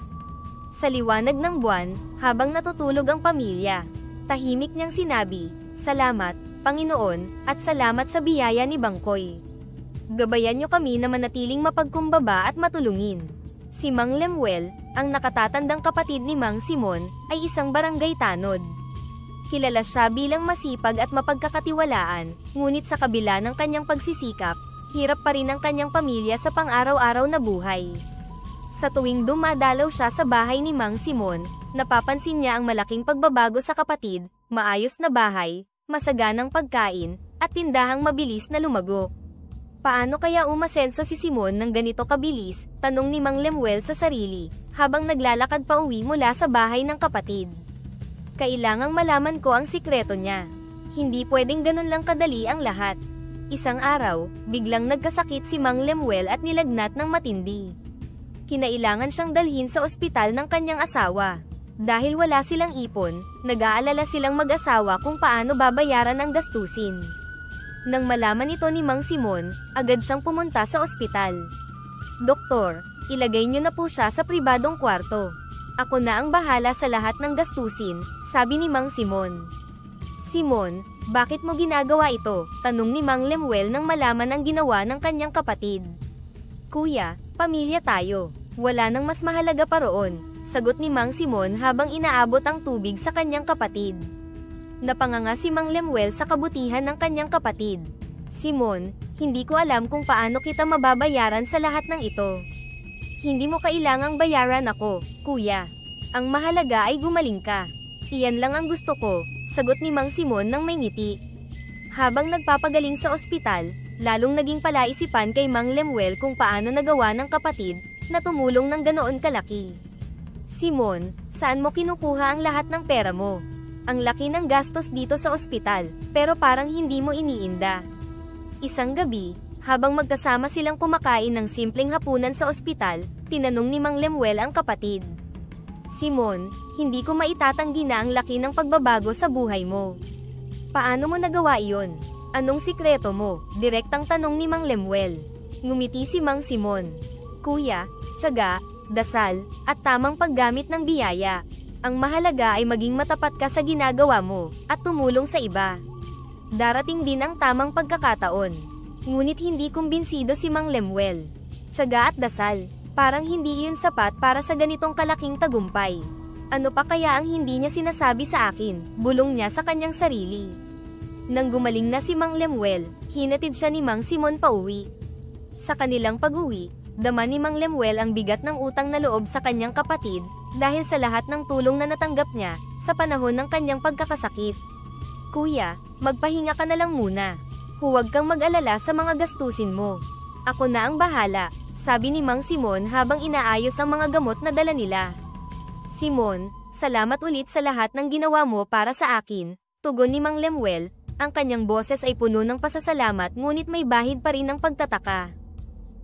Sa liwanag ng buwan, habang natutulog ang pamilya, tahimik niyang sinabi, "Salamat, Panginoon, at salamat sa biyaya ni Bangkoy. Gabayan niyo kami na manatiling mapagkumbaba at matulungin." Si Mang Lemuel, ang nakatatandang kapatid ni Mang Simon, ay isang barangay tanod. Kilala siya bilang masipag at mapagkakatiwalaan, ngunit sa kabila ng kanyang pagsisikap, hirap pa rin ang kanyang pamilya sa pang-araw-araw na buhay. Sa tuwing dumadalaw siya sa bahay ni Mang Simon, napapansin niya ang malaking pagbabago sa kapatid, maayos na bahay, masaganang pagkain, at tindahang mabilis na lumago. Paano kaya umasenso si Simon ng ganito kabilis? Tanong ni Mang Lemuel sa sarili, habang naglalakad pa uwi mula sa bahay ng kapatid. Kailangang malaman ko ang sikreto niya. Hindi pwedeng ganun lang kadali ang lahat. Isang araw, biglang nagkasakit si Mang Lemuel at nilagnat ng matindi. Kinailangan siyang dalhin sa ospital ng kanyang asawa. Dahil wala silang ipon, nag-aalala silang mag-asawa kung paano babayaran ang gastusin. Nang malaman ito ni Mang Simon, agad siyang pumunta sa ospital. "Doktor, ilagay niyo na po siya sa pribadong kwarto. Ako na ang bahala sa lahat ng gastusin," sabi ni Mang Simon. "Simon, bakit mo ginagawa ito?" tanong ni Mang Lemuel nang malaman ang ginawa ng kanyang kapatid. "Kuya, pamilya tayo. Wala nang mas mahalaga pa roon," sagot ni Mang Simon habang inaabot ang tubig sa kanyang kapatid. Napanganga si Mang Lemuel sa kabutihan ng kanyang kapatid. "Simon, hindi ko alam kung paano kita mababayaran sa lahat ng ito. Hindi mo kailangang bayaran ako, kuya. Ang mahalaga ay gumaling ka. Iyan lang ang gusto ko," sagot ni Mang Simon nang may ngiti. Habang nagpapagaling sa ospital, lalong naging palaisipan kay Mang Lemuel kung paano nagawa ng kapatid na tumulong ng ganoon kalaki. "Simon, saan mo kinukuha ang lahat ng pera mo? Ang laki ng gastos dito sa ospital, pero parang hindi mo iniinda." Isang gabi, habang magkasama silang kumakain ng simpleng hapunan sa ospital, tinanong ni Mang Lemuel ang kapatid. "Simon, hindi ko maitatanggi na ang laki ng pagbabago sa buhay mo. Paano mo nagawa iyon? Anong sikreto mo?" direktang tanong ni Mang Lemuel. Ngumiti si Mang Simon. "Kuya, tiyaga, dasal, at tamang paggamit ng biyaya. Ang mahalaga ay maging matapat ka sa ginagawa mo, at tumulong sa iba. Darating din ang tamang pagkakataon." Ngunit hindi kumbinsido si Mang Lemuel. "Tiyaga at dasal, parang hindi iyon sapat para sa ganitong kalaking tagumpay. Ano pa kaya ang hindi niya sinasabi sa akin?" bulong niya sa kanyang sarili. Nang gumaling na si Mang Lemuel, hinatid siya ni Mang Simon pauwi. Sa kanilang pag-uwi, dama ni Mang Lemuel ang bigat ng utang na loob sa kanyang kapatid, dahil sa lahat ng tulong na natanggap niya, sa panahon ng kanyang pagkakasakit. "Kuya, magpahinga ka na lang muna. Huwag kang mag-alala sa mga gastusin mo. Ako na ang bahala," sabi ni Mang Simon habang inaayos ang mga gamot na dala nila. "Simon, salamat ulit sa lahat ng ginawa mo para sa akin," tugon ni Mang Lemuel. Ang kanyang boses ay puno ng pasasalamat ngunit may bahid pa rin ng pagtataka.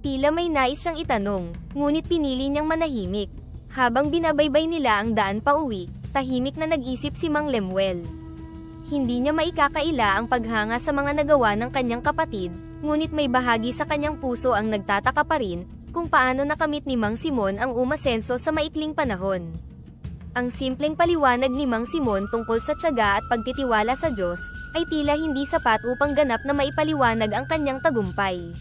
Tila may nais siyang itanong, ngunit pinili niyang manahimik. Habang binabaybay nila ang daan pauwi, tahimik na nag-isip si Mang Lemuel. Hindi niya maikakaila ang paghanga sa mga nagawa ng kanyang kapatid, ngunit may bahagi sa kanyang puso ang nagtataka pa rin kung paano nakamit ni Mang Simon ang umasenso sa maikling panahon. Ang simpleng paliwanag ni Mang Simon tungkol sa tiyaga at pagtitiwala sa Diyos ay tila hindi sapat upang ganap na maipaliwanag ang kanyang tagumpay.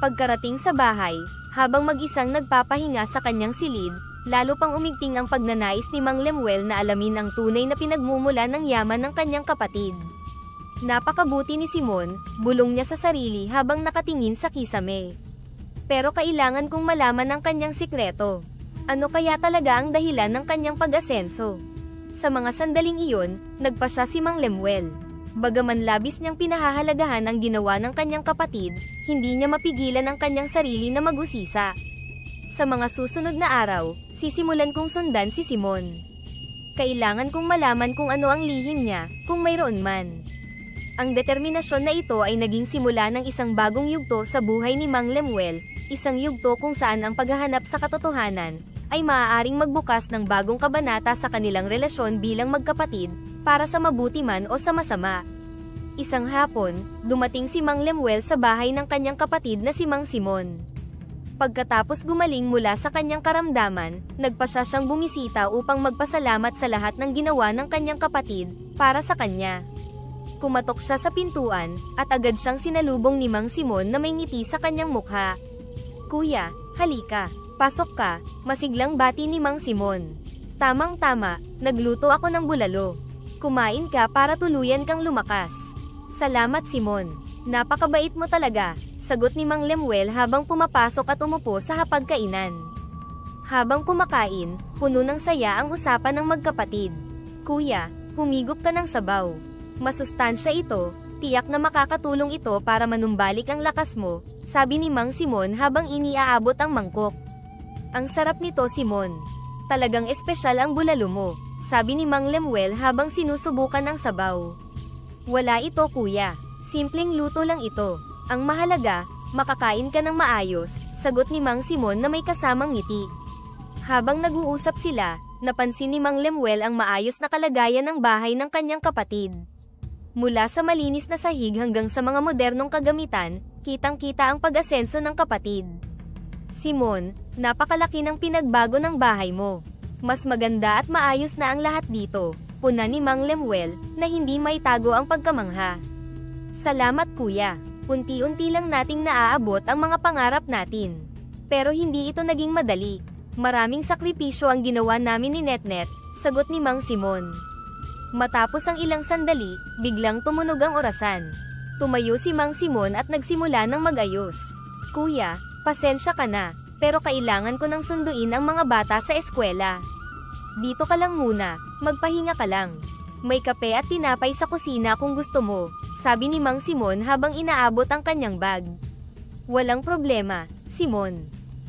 Pagkarating sa bahay, habang mag-isang nagpapahinga sa kanyang silid, lalo pang umigting ang pagnanais ni Mang Lemuel na alamin ang tunay na pinagmumula ng yaman ng kanyang kapatid. "Napakabuti ni Simon," bulong niya sa sarili habang nakatingin sa kisame. "Pero kailangan kong malaman ang kanyang sikreto. Ano kaya talaga ang dahilan ng kanyang pag-asenso?" Sa mga sandaling iyon, nagpasya si Mang Lemuel. Bagaman labis niyang pinahahalagahan ang ginawa ng kanyang kapatid, hindi niya mapigilan ang kanyang sarili na mag-usisa. Sa mga susunod na araw, sisimulan kong sundan si Simon. Kailangan kong malaman kung ano ang lihim niya, kung mayroon man. Ang determinasyon na ito ay naging simula ng isang bagong yugto sa buhay ni Mang Lemuel, isang yugto kung saan ang paghahanap sa katotohanan ay maaaring magbukas ng bagong kabanata sa kanilang relasyon bilang magkapatid, para sa mabuti man o sa masama. Isang hapon, dumating si Mang Lemuel sa bahay ng kanyang kapatid na si Mang Simon. Pagkatapos gumaling mula sa kanyang karamdaman, nagpasya siyang bumisita upang magpasalamat sa lahat ng ginawa ng kanyang kapatid, para sa kanya. Kumatok siya sa pintuan, at agad siyang sinalubong ni Mang Simon na may ngiti sa kanyang mukha. "Kuya, halika, pasok ka," masiglang bati ni Mang Simon. "Tamang-tama, nagluto ako ng bulalo. Kumain ka para tuluyan kang lumakas." "Salamat Simon, napakabait mo talaga," sagot ni Mang Lemuel habang pumapasok at umupo sa hapagkainan. Habang kumakain, puno ng saya ang usapan ng magkapatid. Kuya, humigop ka ng sabaw. Masustansya ito, tiyak na makakatulong ito para manumbalik ang lakas mo, sabi ni Mang Simon habang iniaabot ang mangkok. Ang sarap nito, Simon. Talagang espesyal ang bulalo mo, sabi ni Mang Lemuel habang sinusubukan ang sabaw. Wala ito, kuya. Simpleng luto lang ito. Ang mahalaga, makakain ka ng maayos, sagot ni Mang Simon na may kasamang ngiti. Habang nag-uusap sila, napansin ni Mang Lemuel ang maayos na kalagayan ng bahay ng kanyang kapatid. Mula sa malinis na sahig hanggang sa mga modernong kagamitan, kitang-kita ang pag-asenso ng kapatid. Simon, napakalaki ng pinagbago ng bahay mo. Mas maganda at maayos na ang lahat dito, puna ni Mang Lemuel, na hindi maitago ang pagkamangha. Salamat kuya, unti-unti lang nating naaabot ang mga pangarap natin. Pero hindi ito naging madali. Maraming sakripisyo ang ginawa namin ni Netnet, sagot ni Mang Simon. Matapos ang ilang sandali, biglang tumunog ang orasan. Tumayo si Mang Simon at nagsimula ng mag-ayos. Kuya, pasensya ka na, pero kailangan ko nang sunduin ang mga bata sa eskwela. Dito ka lang muna, magpahinga ka lang. May kape at tinapay sa kusina kung gusto mo, sabi ni Mang Simon habang inaabot ang kanyang bag. Walang problema, Simon.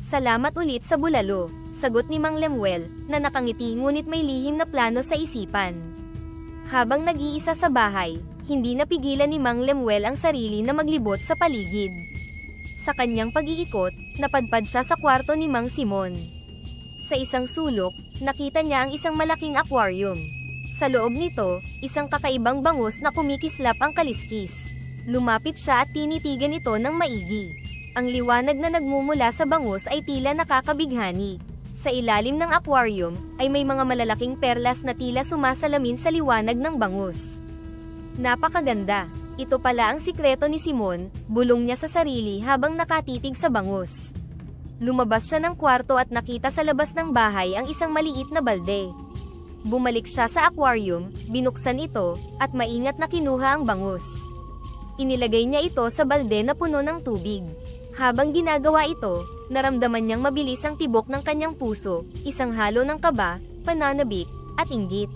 Salamat ulit sa bulalo, sagot ni Mang Lemuel, na nakangiti ngunit may lihim na plano sa isipan. Habang nag-iisa sa bahay, hindi napigilan ni Mang Lemuel ang sarili na maglibot sa paligid. Sa kanyang pag-iikot, napadpad siya sa kwarto ni Mang Simon. Sa isang sulok, nakita niya ang isang malaking aquarium. Sa loob nito, isang kakaibang bangus na kumikislap ang kaliskis. Lumapit siya at tinitigan ito ng maigi. Ang liwanag na nagmumula sa bangus ay tila nakakabighani. Sa ilalim ng aquarium, ay may mga malalaking perlas na tila sumasalamin sa liwanag ng bangus. Napakaganda! Ito pala ang sikreto ni Simon, bulong niya sa sarili habang nakatitig sa bangus. Lumabas siya ng kwarto at nakita sa labas ng bahay ang isang maliit na balde. Bumalik siya sa aquarium, binuksan ito, at maingat na kinuha ang bangus. Inilagay niya ito sa balde na puno ng tubig. Habang ginagawa ito, naramdaman niyang mabilis ang tibok ng kanyang puso, isang halo ng kaba, pananabik, at inggit.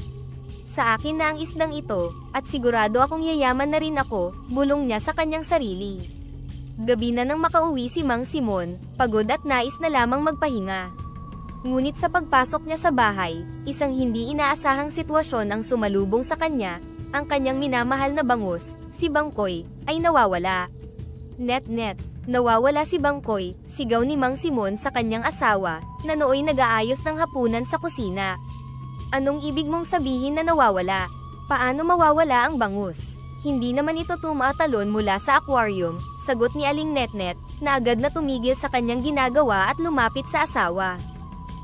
Sa akin na ang isdang ito, at sigurado akong yayaman na rin ako, bulong niya sa kanyang sarili. Gabi na nang makauwi si Mang Simon, pagod at nais na lamang magpahinga. Ngunit sa pagpasok niya sa bahay, isang hindi inaasahang sitwasyon ang sumalubong sa kanya, ang kanyang minamahal na bangus, si Bangkoy, ay nawawala. Net-net, nawawala si Bangkoy, sigaw ni Mang Simon sa kanyang asawa, na nooy nag-aayos ng hapunan sa kusina. Anong ibig mong sabihin na nawawala? Paano mawawala ang bangus? Hindi naman ito tumatalon mula sa aquarium, sagot ni Aling Netnet, na agad na tumigil sa kanyang ginagawa at lumapit sa asawa.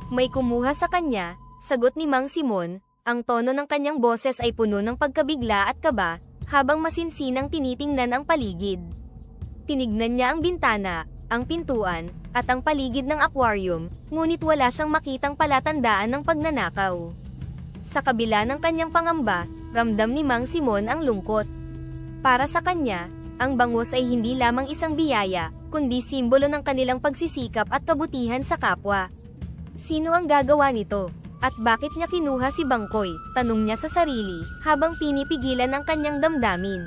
May kumuha sa kanya, sagot ni Mang Simon, ang tono ng kanyang boses ay puno ng pagkabigla at kaba, habang masinsinang tinitingnan ang paligid. Tinignan niya ang bintana, ang pintuan, at ang paligid ng aquarium, ngunit wala siyang makitang palatandaan ng pagnanakaw. Sa kabila ng kanyang pangamba, ramdam ni Mang Simon ang lungkot. Para sa kanya, ang bangus ay hindi lamang isang biyaya, kundi simbolo ng kanilang pagsisikap at kabutihan sa kapwa. Sino ang gagawa nito? At bakit niya kinuha si Bangkoy? Tanong niya sa sarili, habang pinipigilan ang kanyang damdamin.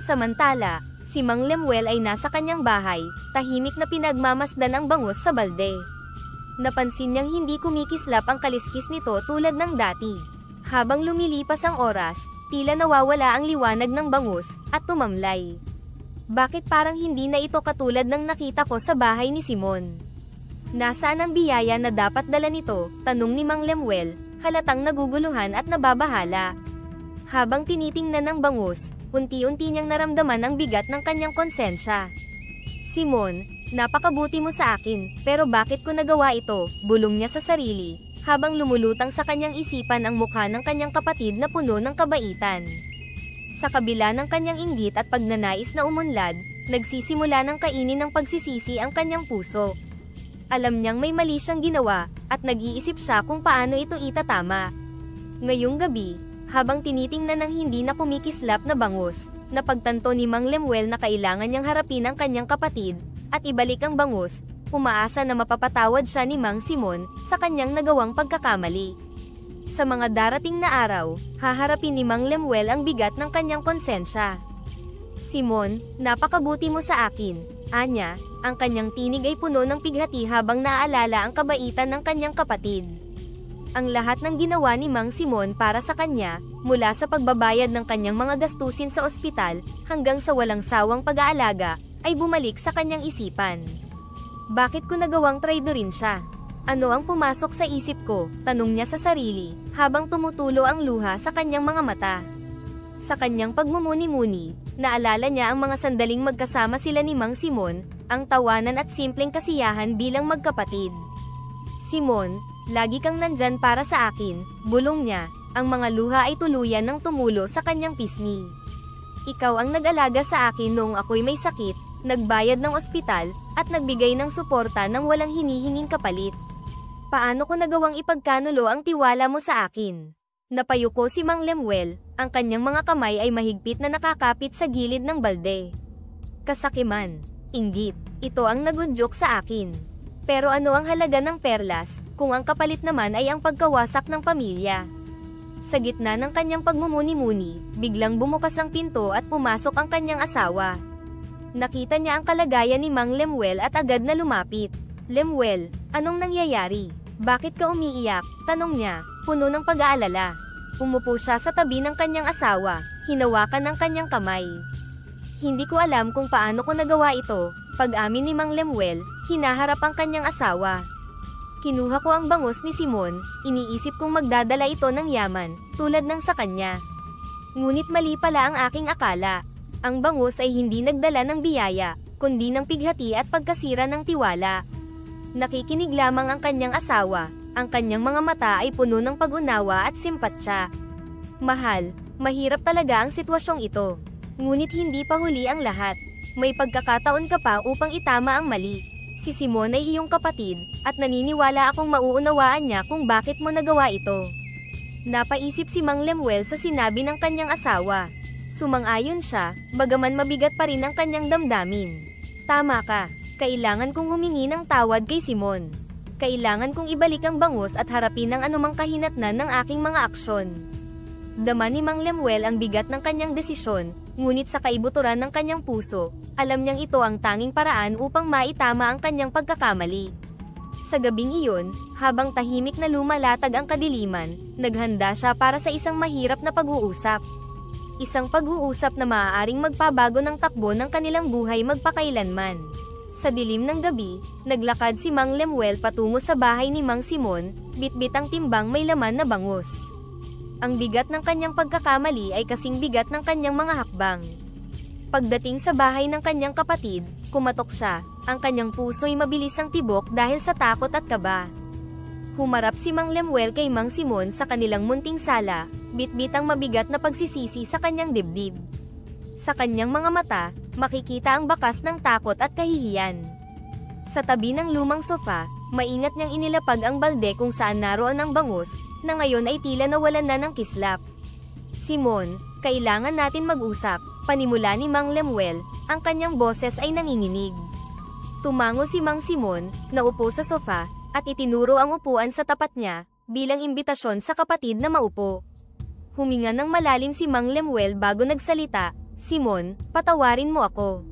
Samantala, si Mang Lemuel ay nasa kanyang bahay, tahimik na pinagmamasdan ang bangus sa balde. Napansin niyang hindi kumikislap ang kaliskis nito tulad ng dati. Habang lumilipas ang oras, tila nawawala ang liwanag ng bangus, at tumamlay. Bakit parang hindi na ito katulad ng nakita ko sa bahay ni Simon? Nasaan ang biyaya na dapat dala nito? Tanong ni Mang Lemuel, halatang naguguluhan at nababahala. Habang tinitingnan ng bangus, unti-unti niyang naramdaman ang bigat ng kanyang konsensya. Simon, napakabuti mo sa akin, pero bakit ko nagawa ito? Bulong niya sa sarili, habang lumulutang sa kanyang isipan ang mukha ng kanyang kapatid na puno ng kabaitan. Sa kabila ng kanyang inggit at pagnanais na umunlad, nagsisimula ng kainin ng pagsisisi ang kanyang puso. Alam niyang may mali siyang ginawa, at nag-iisip siya kung paano ito itatama. Ngayong gabi, habang tinitingnan ng hindi na kumikislap na bangus, Napagtanto ni Mang Lemuel na kailangan niyang harapin ang kanyang kapatid, at ibalik ang bangus, umaasa na mapapatawad siya ni Mang Simon sa kanyang nagawang pagkakamali. Sa mga darating na araw, haharapin ni Mang Lemuel ang bigat ng kanyang konsensya. Simon, napakabuti mo sa akin, anya, ang kanyang tinig ay puno ng pighati habang naaalala ang kabaitan ng kanyang kapatid. Ang lahat ng ginawa ni Mang Simon para sa kanya, mula sa pagbabayad ng kanyang mga gastusin sa ospital, hanggang sa walang sawang pag-aalaga, ay bumalik sa kanyang isipan. Bakit ko nagawang traidorin siya? Ano ang pumasok sa isip ko? Tanong niya sa sarili, habang tumutulo ang luha sa kanyang mga mata. Sa kanyang pagmumuni-muni, naalala niya ang mga sandaling magkasama sila ni Mang Simon, ang tawanan at simpleng kasiyahan bilang magkapatid. Simon, lagi kang nandyan para sa akin, bulong niya, ang mga luha ay tuluyan ng tumulo sa kanyang pisngi. Ikaw ang nag-alaga sa akin noong ako'y may sakit, nagbayad ng ospital, at nagbigay ng suporta nang walang hinihinging kapalit. Paano ko nagawang ipagkanulo ang tiwala mo sa akin? Napayuko si Mang Lemuel, ang kanyang mga kamay ay mahigpit na nakakapit sa gilid ng balde. Kasakiman, inggit, ito ang nagudyok sa akin. Pero ano ang halaga ng perlas, kung ang kapalit naman ay ang pagkawasak ng pamilya? Sa gitna ng kanyang pagmumuni-muni, biglang bumukas ang pinto at pumasok ang kanyang asawa. Nakita niya ang kalagayan ni Mang Lemuel at agad na lumapit. Lemuel, anong nangyayari? Bakit ka umiiyak? Tanong niya, puno ng pag-aalala. Umupo siya sa tabi ng kanyang asawa, hinawakan ang kanyang kamay. Hindi ko alam kung paano ko nagawa ito, pag-amin ni Mang Lemuel, hinaharap ang kanyang asawa. Kinuha ko ang bangus ni Simon, iniisip kong magdadala ito ng yaman, tulad ng sa kanya. Ngunit mali pala ang aking akala. Ang bangus ay hindi nagdala ng biyaya, kundi ng pighati at pagkasira ng tiwala. Nakikinig lamang ang kanyang asawa, ang kanyang mga mata ay puno ng pag-unawa at simpatsya. Mahal, mahirap talaga ang sitwasyong ito. Ngunit hindi pa huli ang lahat. May pagkakataon ka pa upang itama ang mali. Si Simon ay iyong kapatid, at naniniwala akong mauunawaan niya kung bakit mo nagawa ito. Napaisip si Mang Lemuel sa sinabi ng kanyang asawa. Sumang-ayon siya, bagaman mabigat pa rin ang kanyang damdamin. Tama ka, kailangan kong humingi ng tawad kay Simon. Kailangan kong ibalik ang bangus at harapin ang anumang kahinatnan ng aking mga aksyon. Dama ni Mang Lemuel ang bigat ng kanyang desisyon, ngunit sa kaibuturan ng kanyang puso, alam niyang ito ang tanging paraan upang maitama ang kanyang pagkakamali. Sa gabing iyon, habang tahimik na lumalatag ang kadiliman, naghanda siya para sa isang mahirap na pag-uusap. Isang pag-uusap na maaaring magpabago ng takbo ng kanilang buhay magpakailanman. Sa dilim ng gabi, naglakad si Mang Lemuel patungo sa bahay ni Mang Simon, bitbit ang timbang may laman na bangus. Ang bigat ng kanyang pagkakamali ay kasing bigat ng kanyang mga hakbang. Pagdating sa bahay ng kanyang kapatid, kumatok siya, ang kanyang puso'y mabilis ang tibok dahil sa takot at kaba. Humarap si Mang Lemuel kay Mang Simon sa kanilang munting sala, bitbit ang mabigat na pagsisisi sa kanyang dibdib. Sa kanyang mga mata, makikita ang bakas ng takot at kahihiyan. Sa tabi ng lumang sofa, maingat niyang inilapag ang balde kung saan naroon ang bangus, na ngayon ay tila nawalan na ng kislap. Simon, kailangan natin mag-usap, panimula ni Mang Lemuel, ang kanyang boses ay nanginginig. Tumango si Mang Simon, naupo sa sofa, at itinuro ang upuan sa tapat niya, bilang imbitasyon sa kapatid na maupo. Huminga ng malalim si Mang Lemuel bago nagsalita, Simon, patawarin mo ako.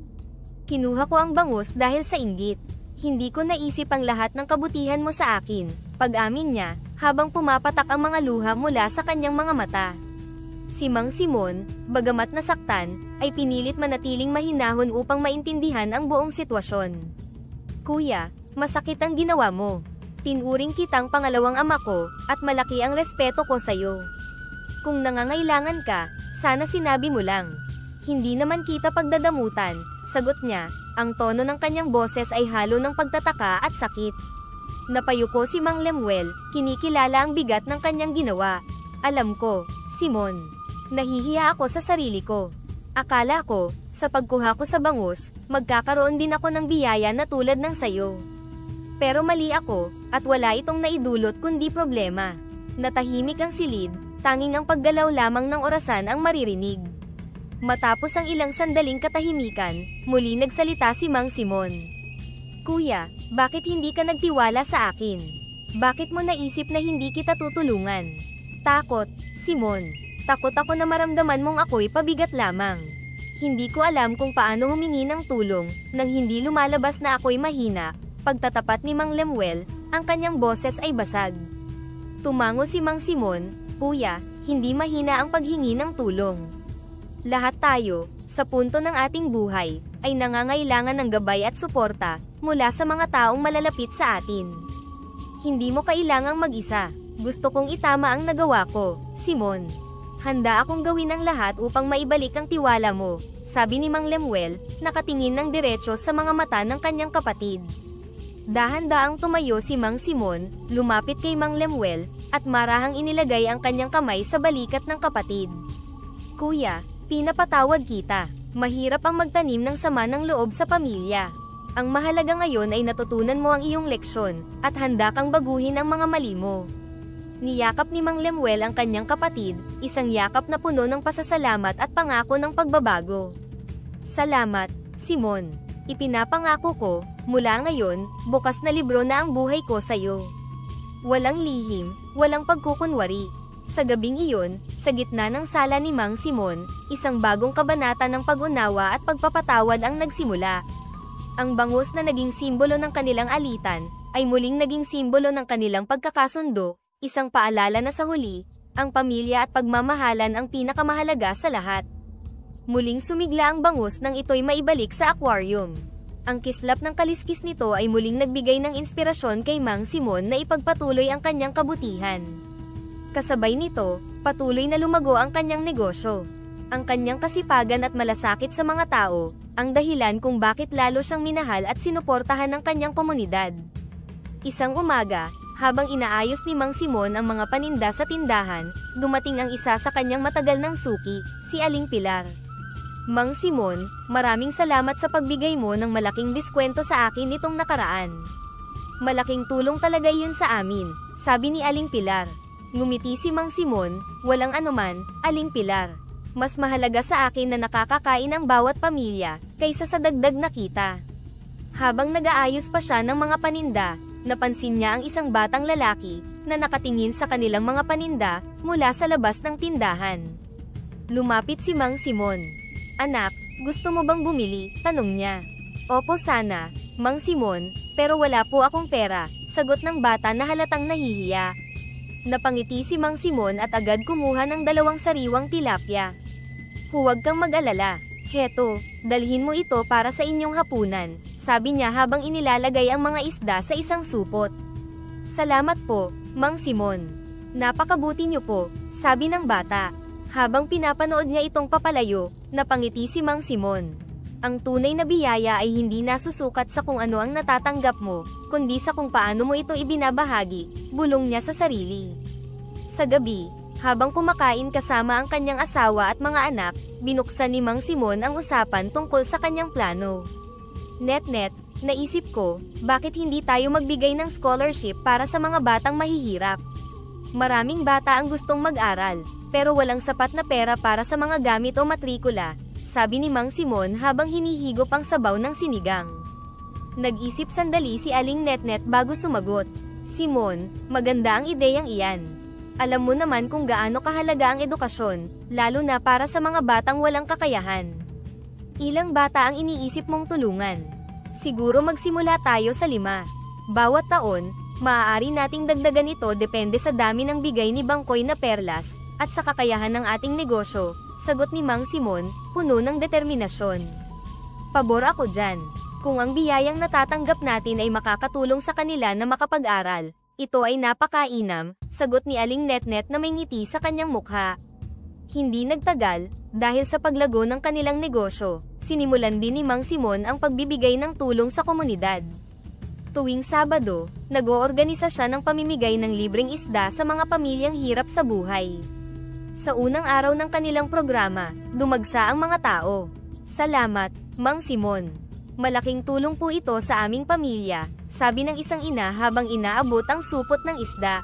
Kinuha ko ang bangus dahil sa inggit. Hindi ko naisip ang lahat ng kabutihan mo sa akin, pag-amin niya, habang pumapatak ang mga luha mula sa kanyang mga mata. Si Mang Simon, bagamat nasaktan, ay pinilit manatiling mahinahon upang maintindihan ang buong sitwasyon. Kuya, masakit ang ginawa mo. Tinuring kitang pangalawang ama ko, at malaki ang respeto ko sa'yo. Kung nangangailangan ka, sana sinabi mo lang. Hindi naman kita pagdadamutan, sagot niya, ang tono ng kanyang boses ay halo ng pagtataka at sakit. Napayuko si Mang Lemuel, kinikilala ang bigat ng kanyang ginawa. Alam ko, Simon. Nahihiya ako sa sarili ko. Akala ko, sa pagkuha ko sa bangus, magkakaroon din ako ng biyaya na tulad ng sayo. Pero mali ako, at wala itong naidulot kundi problema. Natahimik ang silid, tanging ang paggalaw lamang ng orasan ang maririnig. Matapos ang ilang sandaling katahimikan, muli nagsalita si Mang Simon. Kuya, bakit hindi ka nagtiwala sa akin? Bakit mo naisip na hindi kita tutulungan? Takot, Simon. Takot ako na maramdaman mong ako'y pabigat lamang. Hindi ko alam kung paano humingi ng tulong, nang hindi lumalabas na ako'y mahina. Pagtatapat ni Mang Lemuel, ang kanyang boses ay basag. Tumango si Mang Simon, Kuya, hindi mahina ang paghingi ng tulong. Lahat tayo, sa punto ng ating buhay, ay nangangailangan ng gabay at suporta, mula sa mga taong malalapit sa atin. Hindi mo kailangang mag-isa. Gusto kong itama ang nagawa ko, Simon. Handa akong gawin ang lahat upang maibalik ang tiwala mo, sabi ni Mang Lemuel, nakatingin ng diretso sa mga mata ng kanyang kapatid. Dahan-daang tumayo si Mang Simon, lumapit kay Mang Lemuel, at marahang inilagay ang kanyang kamay sa balikat ng kapatid. Kuya, pinapatawad kita. Mahirap ang magtanim ng sama ng loob sa pamilya. Ang mahalaga ngayon ay natutunan mo ang iyong leksyon, at handa kang baguhin ang mga mali mo. Niyakap ni Mang Lemuel ang kanyang kapatid, isang yakap na puno ng pasasalamat at pangako ng pagbabago. Salamat, Simon. Ipinapangako ko, mula ngayon, bukas na libro na ang buhay ko sa iyo. Walang lihim, walang pagkukunwari. Sa gabing iyon, sa gitna ng sala ni Mang Simon, isang bagong kabanata ng pag-unawa at pagpapatawad ang nagsimula. Ang bangus na naging simbolo ng kanilang alitan, ay muling naging simbolo ng kanilang pagkakasundo, isang paalala na sa huli, ang pamilya at pagmamahalan ang pinakamahalaga sa lahat. Muling sumigla ang bangus nang ito'y maibalik sa aquarium. Ang kislap ng kaliskis nito ay muling nagbigay ng inspirasyon kay Mang Simon na ipagpatuloy ang kanyang kabutihan. Kasabay nito, patuloy na lumago ang kanyang negosyo. Ang kanyang kasipagan at malasakit sa mga tao, ang dahilan kung bakit lalo siyang minahal at sinuportahan ng kanyang komunidad. Isang umaga, habang inaayos ni Mang Simon ang mga paninda sa tindahan, dumating ang isa sa kanyang matagal ng suki, si Aling Pilar. Mang Simon, maraming salamat sa pagbigay mo ng malaking diskwento sa akin nitong nakaraan. Malaking tulong talaga yun sa amin, sabi ni Aling Pilar. Ngumiti si Mang Simon, walang anuman, Aling Pilar. Mas mahalaga sa akin na nakakakain ang bawat pamilya, kaysa sa dagdag na kita. Habang nag-aayos pa siya ng mga paninda, napansin niya ang isang batang lalaki, na nakatingin sa kanilang mga paninda, mula sa labas ng tindahan. Lumapit si Mang Simon. Anak, gusto mo bang bumili? Tanong niya. Opo sana, Mang Simon, pero wala po akong pera, sagot ng bata na halatang nahihiya. Napangiti si Mang Simon at agad kumuha ng 2 sariwang tilapia. Huwag kang mag-alala. Heto, dalhin mo ito para sa inyong hapunan, sabi niya habang inilalagay ang mga isda sa isang supot. Salamat po, Mang Simon. Napakabuti niyo po, sabi ng bata. Habang pinapanood niya itong papalayo, napangiti si Mang Simon. Ang tunay na biyaya ay hindi nasusukat sa kung ano ang natatanggap mo, kundi sa kung paano mo ito ibinabahagi, bulong niya sa sarili. Sa gabi, habang kumakain kasama ang kanyang asawa at mga anak, binuksan ni Mang Simon ang usapan tungkol sa kanyang plano. Net-net, naisip ko, bakit hindi tayo magbigay ng scholarship para sa mga batang mahihirap? Maraming bata ang gustong mag-aral, pero walang sapat na pera para sa mga gamit o matrikula, sabi ni Mang Simon habang hinihigop ang sabaw ng sinigang. Nag-isip sandali si Aling Net-net bago sumagot. Simon, maganda ang ideyang iyan. Alam mo naman kung gaano kahalaga ang edukasyon, lalo na para sa mga batang walang kakayahan. Ilang bata ang iniisip mong tulungan? Siguro magsimula tayo sa 5. Bawat taon, maaari nating dagdagan ito depende sa dami ng bigay ni Bangkoy na perlas, at sa kakayahan ng ating negosyo, sagot ni Mang Simon, puno ng determinasyon. Pabor ako dyan. Kung ang biyayang natatanggap natin ay makakatulong sa kanila na makapag-aral, ito ay napakainam, sagot ni Aling Net-net na may ngiti sa kanyang mukha. Hindi nagtagal, dahil sa paglago ng kanilang negosyo, sinimulan din ni Mang Simon ang pagbibigay ng tulong sa komunidad. Tuwing Sabado, nag-oorganisa siya ng pamimigay ng libreng isda sa mga pamilyang hirap sa buhay. Sa unang araw ng kanilang programa, dumagsa ang mga tao. Salamat, Mang Simon. Malaking tulong po ito sa aming pamilya, sabi ng isang ina habang inaabot ang supot ng isda.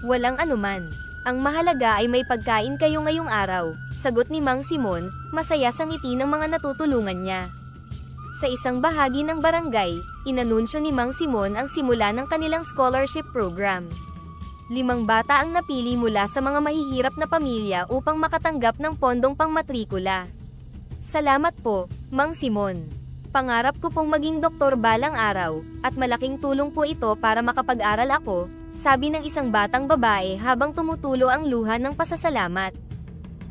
Walang anuman. Ang mahalaga ay may pagkain kayo ngayong araw, sagot ni Mang Simon, masaya sa ngiti ng mga natutulungan niya. Sa isang bahagi ng barangay, inanunsyo ni Mang Simon ang simula ng kanilang scholarship program. 5 bata ang napili mula sa mga mahihirap na pamilya upang makatanggap ng pondong pangmatrikula. Salamat po, Mang Simon. Pangarap ko pong maging doktor balang araw, at malaking tulong po ito para makapag-aral ako, sabi ng isang batang babae habang tumutulo ang luha ng pasasalamat.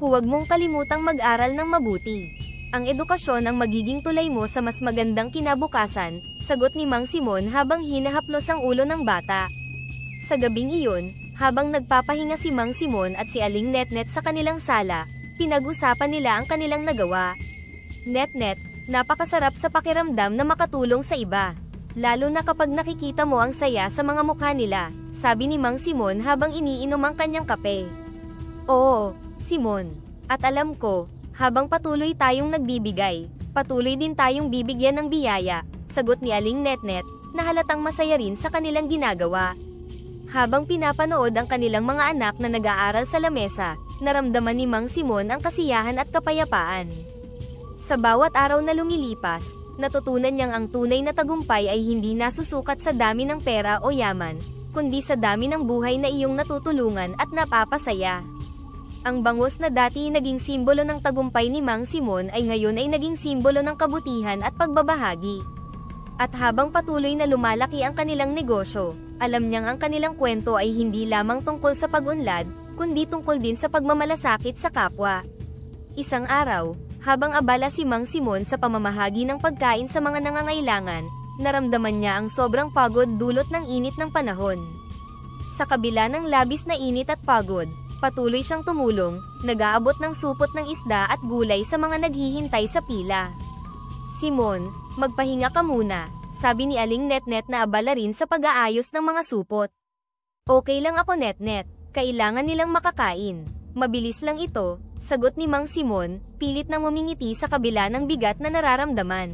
Huwag mong kalimutang mag-aral ng mabuti. Ang edukasyon ang magiging tulay mo sa mas magandang kinabukasan, sagot ni Mang Simon habang hinahaplos ang ulo ng bata. Sa gabing iyon, habang nagpapahinga si Mang Simon at si Aling Netnet sa kanilang sala, pinag-usapan nila ang kanilang nagawa. Netnet, napakasarap sa pakiramdam na makatulong sa iba. Lalo na kapag nakikita mo ang saya sa mga mukha nila, sabi ni Mang Simon habang iniinom ang kanyang kape. Oo, Simon. At alam ko, habang patuloy tayong nagbibigay, patuloy din tayong bibigyan ng biyaya, sagot ni Aling Netnet, na halatang masaya rin sa kanilang ginagawa. Habang pinapanood ang kanilang mga anak na nag-aaral sa lamesa, naramdaman ni Mang Simon ang kasiyahan at kapayapaan. Sa bawat araw na lumilipas, natutunan niyang ang tunay na tagumpay ay hindi nasusukat sa dami ng pera o yaman, kundi sa dami ng buhay na iyong natutulungan at napapasaya. Ang bangus na dati naging simbolo ng tagumpay ni Mang Simon ay ngayon ay naging simbolo ng kabutihan at pagbabahagi. At habang patuloy na lumalaki ang kanilang negosyo, alam niyang ang kanilang kwento ay hindi lamang tungkol sa pag-unlad, kundi tungkol din sa pagmamalasakit sa kapwa. Isang araw, habang abala si Mang Simon sa pamamahagi ng pagkain sa mga nangangailangan, naramdaman niya ang sobrang pagod dulot ng init ng panahon. Sa kabila ng labis na init at pagod, patuloy siyang tumulong, nag-aabot ng supot ng isda at gulay sa mga naghihintay sa pila. Simon, magpahinga ka muna, sabi ni Aling Netnet na abala rin sa pag-aayos ng mga supot. Okay lang ako Netnet, kailangan nilang makakain. Mabilis lang ito, sagot ni Mang Simon, pilit na ngumingiti sa kabila ng bigat na nararamdaman.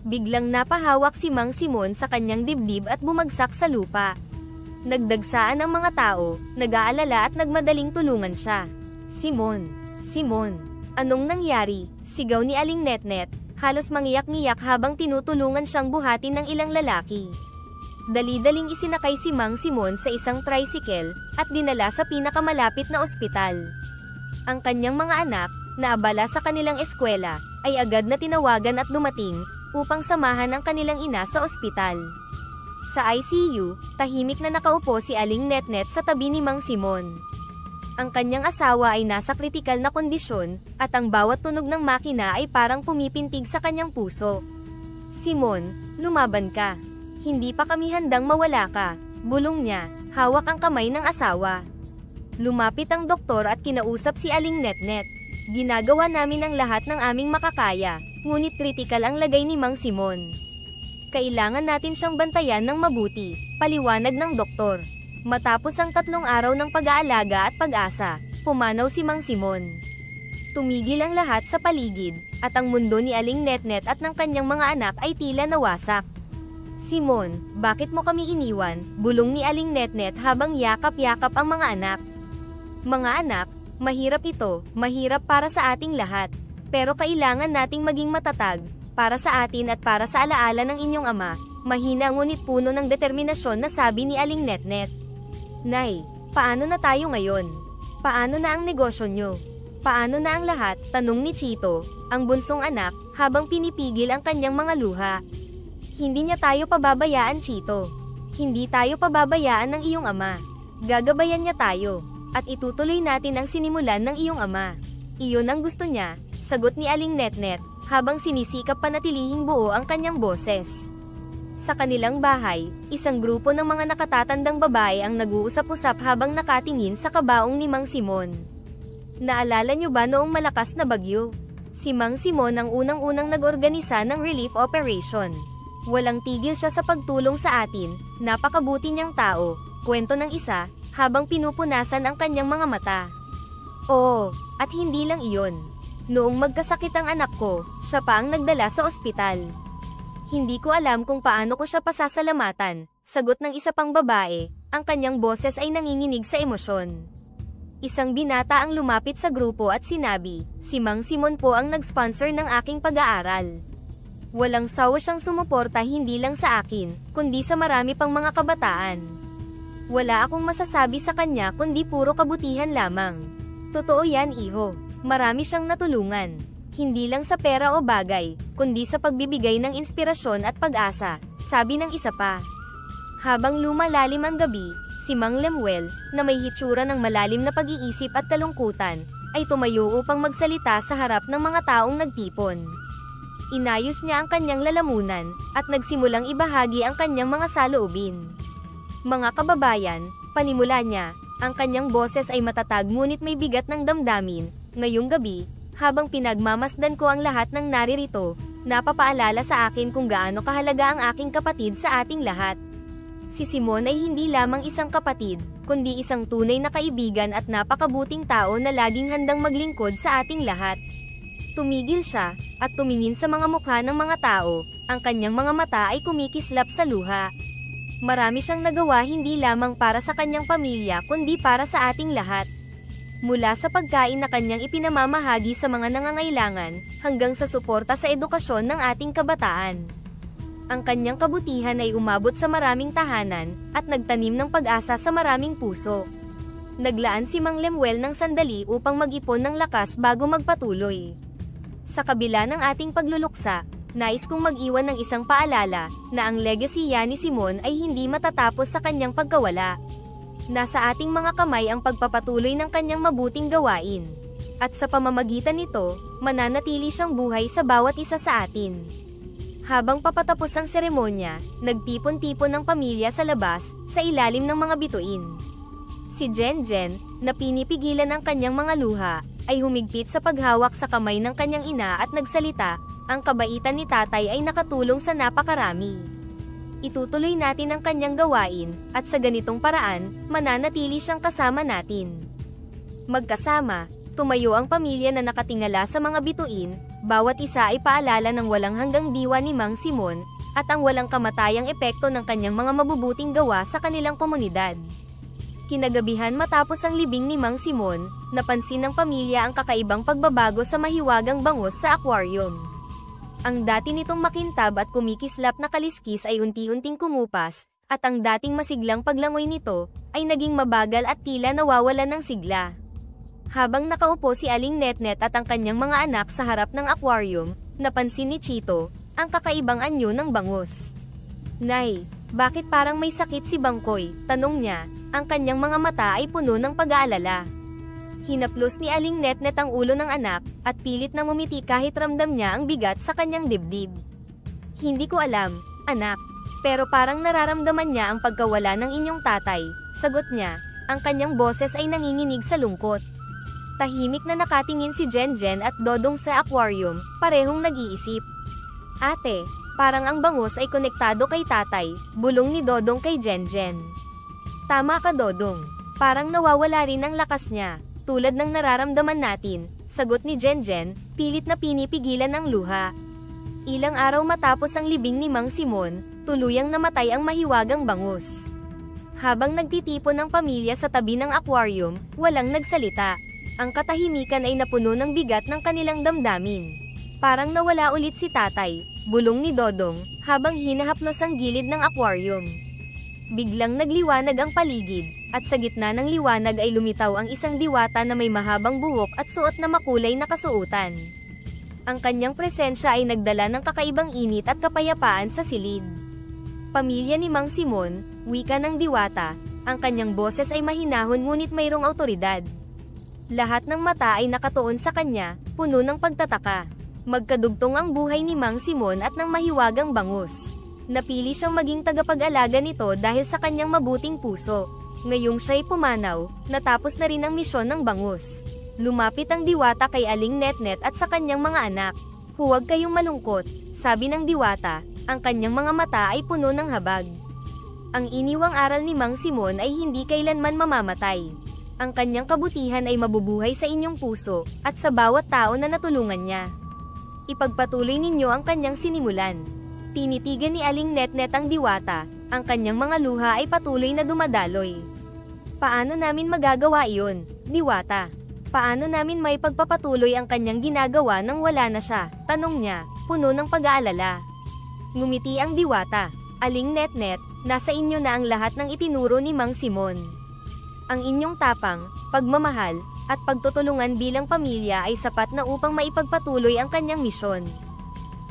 Biglang napahawak si Mang Simon sa kanyang dibdib at bumagsak sa lupa. Nagdagsaan ang mga tao, nag-aalala at nagmadaling tulungan siya. Simon! Simon! Anong nangyari? Sigaw ni Aling Netnet, halos mangiyak-ngiyak habang tinutulungan siyang buhatin ng ilang lalaki. Dali-daling isinakay si Mang Simon sa isang tricycle, at dinala sa pinakamalapit na ospital. Ang kanyang mga anak, na abala sa kanilang eskwela, ay agad na tinawagan at dumating, upang samahan ang kanilang ina sa ospital. Sa ICU, tahimik na nakaupo si Aling Netnet sa tabi ni Mang Simon. Ang kanyang asawa ay nasa kritikal na kondisyon, at ang bawat tunog ng makina ay parang pumipintig sa kanyang puso. Simon, lumaban ka. Hindi pa kami handang mawala ka, bulong niya, hawak ang kamay ng asawa. Lumapit ang doktor at kinausap si Aling Netnet. Ginagawa namin ang lahat ng aming makakaya, ngunit kritikal ang lagay ni Mang Simon. Kailangan natin siyang bantayan ng mabuti, paliwanag ng doktor. Matapos ang 3 araw ng pag-aalaga at pag-asa, pumanaw si Mang Simon. Tumigil ang lahat sa paligid, at ang mundo ni Aling Netnet at ng kanyang mga anak ay tila nawasak. Simon, bakit mo kami iniwan? Bulong ni Aling Netnet habang yakap-yakap ang mga anak. Mga anak, mahirap ito, mahirap para sa ating lahat. Pero kailangan nating maging matatag, para sa atin at para sa alaala ng inyong ama. Mahina ngunit puno ng determinasyon na sabi ni Aling Netnet. Nay, paano na tayo ngayon? Paano na ang negosyo nyo? Paano na ang lahat? Tanong ni Chito, ang bunsong anak, habang pinipigil ang kanyang mga luha. Hindi niya tayo pababayaan Chito. Hindi tayo pababayaan ng iyong ama. Gagabayan niya tayo. At itutuloy natin ang sinimulan ng iyong ama. Iyon ang gusto niya, sagot ni Aling Netnet, habang sinisikap panatilihing buo ang kanyang boses. Sa kanilang bahay, isang grupo ng mga nakatatandang babae ang nag-uusap-usap habang nakatingin sa kabaong ni Mang Simon. Naalala niyo ba noong malakas na bagyo? Si Mang Simon ang unang-unang nag-organisa ng relief operation. Walang tigil siya sa pagtulong sa atin, napakabuti niyang tao, kwento ng isa, habang pinupunasan ang kanyang mga mata. Oo, at hindi lang iyon. Noong magkasakit ang anak ko, siya pa ang nagdala sa ospital. Hindi ko alam kung paano ko siya pasasalamatan, sagot ng isa pang babae, ang kanyang boses ay nanginginig sa emosyon. Isang binata ang lumapit sa grupo at sinabi, "Si Mang Simon po ang nag-sponsor ng aking pag-aaral." Walang sawa siyang sumuporta hindi lang sa akin, kundi sa marami pang mga kabataan. Wala akong masasabi sa kanya kundi puro kabutihan lamang. Totoo yan, iho. Marami siyang natulungan. Hindi lang sa pera o bagay, kundi sa pagbibigay ng inspirasyon at pag-asa, sabi ng isa pa. Habang lumalalim ang gabi, si Mang Lemuel, na may hitsura ng malalim na pag-iisip at kalungkutan, ay tumayo upang magsalita sa harap ng mga taong nagtipon. Inayos niya ang kanyang lalamunan, at nagsimulang ibahagi ang kanyang mga saloobin. Mga kababayan, panimula niya, ang kanyang boses ay matatag ngunit may bigat ng damdamin. Ngayong gabi, habang pinagmamasdan ko ang lahat ng naririto, napapaalala sa akin kung gaano kahalaga ang aking kapatid sa ating lahat. Si Simon ay hindi lamang isang kapatid, kundi isang tunay na kaibigan at napakabuting tao na laging handang maglingkod sa ating lahat. Tumigil siya, at tumingin sa mga mukha ng mga tao, ang kanyang mga mata ay kumikislap sa luha. Marami siyang nagawa hindi lamang para sa kanyang pamilya kundi para sa ating lahat. Mula sa pagkain na kanyang ipinamamahagi sa mga nangangailangan, hanggang sa suporta sa edukasyon ng ating kabataan. Ang kanyang kabutihan ay umabot sa maraming tahanan, at nagtanim ng pag-asa sa maraming puso. Naglaan si Mang Lemuel ng sandali upang mag-ipon ng lakas bago magpatuloy. Sa kabila ng ating pagluluksa, nais kong mag-iwan ng isang paalala, na ang legasiya ni Simon ay hindi matatapos sa kanyang pagkawala. Nasa ating mga kamay ang pagpapatuloy ng kanyang mabuting gawain. At sa pamamagitan nito, mananatili siyang buhay sa bawat isa sa atin. Habang papatapos ang seremonya, nagtipon-tipon ng pamilya sa labas, sa ilalim ng mga bituin. Si Jenjen, na pinipigilan ang kanyang mga luha, ay humigpit sa paghawak sa kamay ng kanyang ina at nagsalita, "Ang kabaitan ni tatay ay nakatulong sa napakarami. Itutuloy natin ang kanyang gawain, at sa ganitong paraan, mananatili siyang kasama natin." Magkasama, tumayo ang pamilya na nakatingala sa mga bituin, bawat isa ay paalala ng walang hanggang diwa ni Mang Simon, at ang walang kamatayang epekto ng kanyang mga mabubuting gawa sa kanilang komunidad. Kinagabihan matapos ang libing ni Mang Simon, napansin ng pamilya ang kakaibang pagbabago sa mahiwagang bangus sa aquarium. Ang dati nitong makintab at kumikislap na kaliskis ay unti-unting kumupas, at ang dating masiglang paglangoy nito, ay naging mabagal at tila nawawalan ng sigla. Habang nakaupo si Aling Netnet at ang kanyang mga anak sa harap ng aquarium, napansin ni Chito, ang kakaibang anyo ng bangus. "Nay, bakit parang may sakit si Bangkoy?" tanong niya, ang kanyang mga mata ay puno ng pag-aalala. Hinaplos ni Aling Netnet ang ulo ng anak, at pilit na ngumiti kahit ramdam niya ang bigat sa kanyang dibdib. "Hindi ko alam, anak, pero parang nararamdaman niya ang pagkawala ng inyong tatay," sagot niya, ang kanyang boses ay nanginginig sa lungkot. Tahimik na nakatingin si Jenjen at Dodong sa aquarium, parehong nag-iisip. "Ate, parang ang bangus ay konektado kay tatay," bulong ni Dodong kay Jenjen. "Tama ka, Dodong. Parang nawawala rin ang lakas niya, tulad ng nararamdaman natin," sagot ni Jenjen, pilit na pinipigilan ang luha. Ilang araw matapos ang libing ni Mang Simon, tuluyang namatay ang mahiwagang bangus. Habang nagtitipon ang pamilya sa tabi ng aquarium, walang nagsalita. Ang katahimikan ay napuno ng bigat ng kanilang damdamin. "Parang nawala ulit si tatay," bulong ni Dodong, habang hinahaplos ang gilid ng aquarium. Biglang nagliwanag ang paligid, at sa gitna ng liwanag ay lumitaw ang isang diwata na may mahabang buhok at suot na makulay na kasuotan. Ang kanyang presensya ay nagdala ng kakaibang init at kapayapaan sa silid. "Pamilya ni Mang Simon," wika ng diwata, ang kanyang boses ay mahinahon ngunit mayroong awtoridad. Lahat ng mata ay nakatuon sa kanya, puno ng pagtataka. Magkadugtong ang buhay ni Mang Simon at ng mahiwagang bangus. Napili siyang maging tagapag-alaga nito dahil sa kanyang mabuting puso. Ngayong siya'y pumanaw, natapos na rin ang misyon ng bangus. Lumapit ang diwata kay Aling Netnet at sa kanyang mga anak. "Huwag kayong malungkot," sabi ng diwata, ang kanyang mga mata ay puno ng habag. "Ang iniwang aral ni Mang Simon ay hindi kailanman mamamatay. Ang kanyang kabutihan ay mabubuhay sa inyong puso, at sa bawat tao na natulungan niya. Ipagpatuloy ninyo ang kanyang sinimulan." Tinitigan ni Aling Netnet ang diwata, ang kanyang mga luha ay patuloy na dumadaloy. Paano namin magagawa iyon, Diwata? Paano namin may pagpapatuloy ang kanyang ginagawa nang wala na siya? Tanong niya, puno ng pag-aalala. Ngumiti ang Diwata. Aling Netnet, nasa inyo na ang lahat ng itinuro ni Mang Simon. Ang inyong tapang, pagmamahal, at pagtutulungan bilang pamilya ay sapat na upang maipagpatuloy ang kanyang misyon.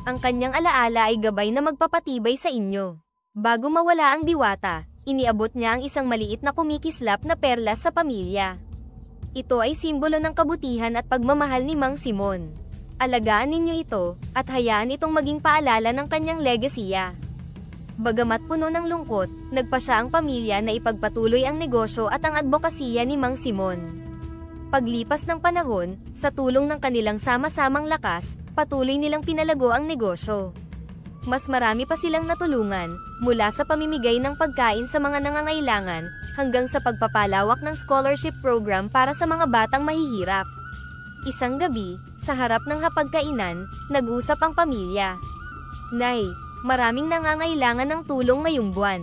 Ang kanyang alaala ay gabay na magpapatibay sa inyo. Bago mawala ang Diwata, iniabot niya ang isang maliit na kumikislap na perlas sa pamilya. Ito ay simbolo ng kabutihan at pagmamahal ni Mang Simon. Alagaan ninyo ito, at hayaan itong maging paalala ng kanyang legasiya. Bagamat puno ng lungkot, nagpa siya ang pamilya na ipagpatuloy ang negosyo at ang advokasya ni Mang Simon. Paglipas ng panahon, sa tulong ng kanilang sama-samang lakas, patuloy nilang pinalago ang negosyo. Mas marami pa silang natulungan, mula sa pamimigay ng pagkain sa mga nangangailangan, hanggang sa pagpapalawak ng scholarship program para sa mga batang mahihirap. Isang gabi, sa harap ng hapagkainan, nag-usap ang pamilya. Nay, maraming nangangailangan ng tulong ngayong buwan.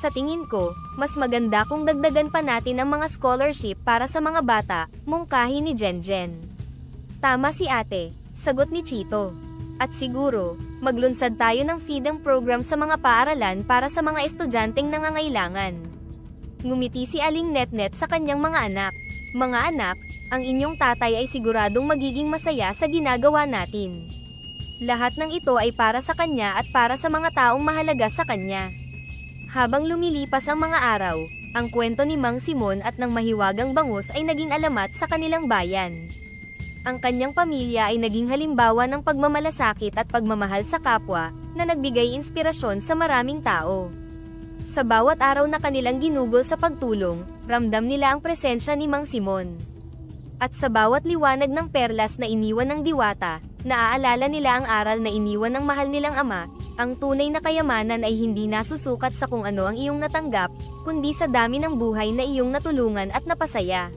Sa tingin ko, mas maganda kung dagdagan pa natin ang mga scholarship para sa mga bata, mungkahi ni Jenjen. Tama si ate, sagot ni Chito. At siguro, maglunsad tayo ng feeding program sa mga paaralan para sa mga estudyanteng nangangailangan. Ngumiti si Aling Netnet sa kanyang mga anak. Mga anak, ang inyong tatay ay siguradong magiging masaya sa ginagawa natin. Lahat ng ito ay para sa kanya at para sa mga taong mahalaga sa kanya. Habang lumilipas ang mga araw, ang kwento ni Mang Simon at ng mahiwagang bangus ay naging alamat sa kanilang bayan. Ang kanyang pamilya ay naging halimbawa ng pagmamalasakit at pagmamahal sa kapwa, na nagbigay inspirasyon sa maraming tao. Sa bawat araw na kanilang ginugol sa pagtulong, ramdam nila ang presensya ni Mang Simon. At sa bawat liwanag ng perlas na iniwan ng Diwata, naaalala nila ang aral na iniwan ng mahal nilang ama. Ang tunay na kayamanan ay hindi nasusukat sa kung ano ang iyong natanggap, kundi sa dami ng buhay na iyong natulungan at napasaya.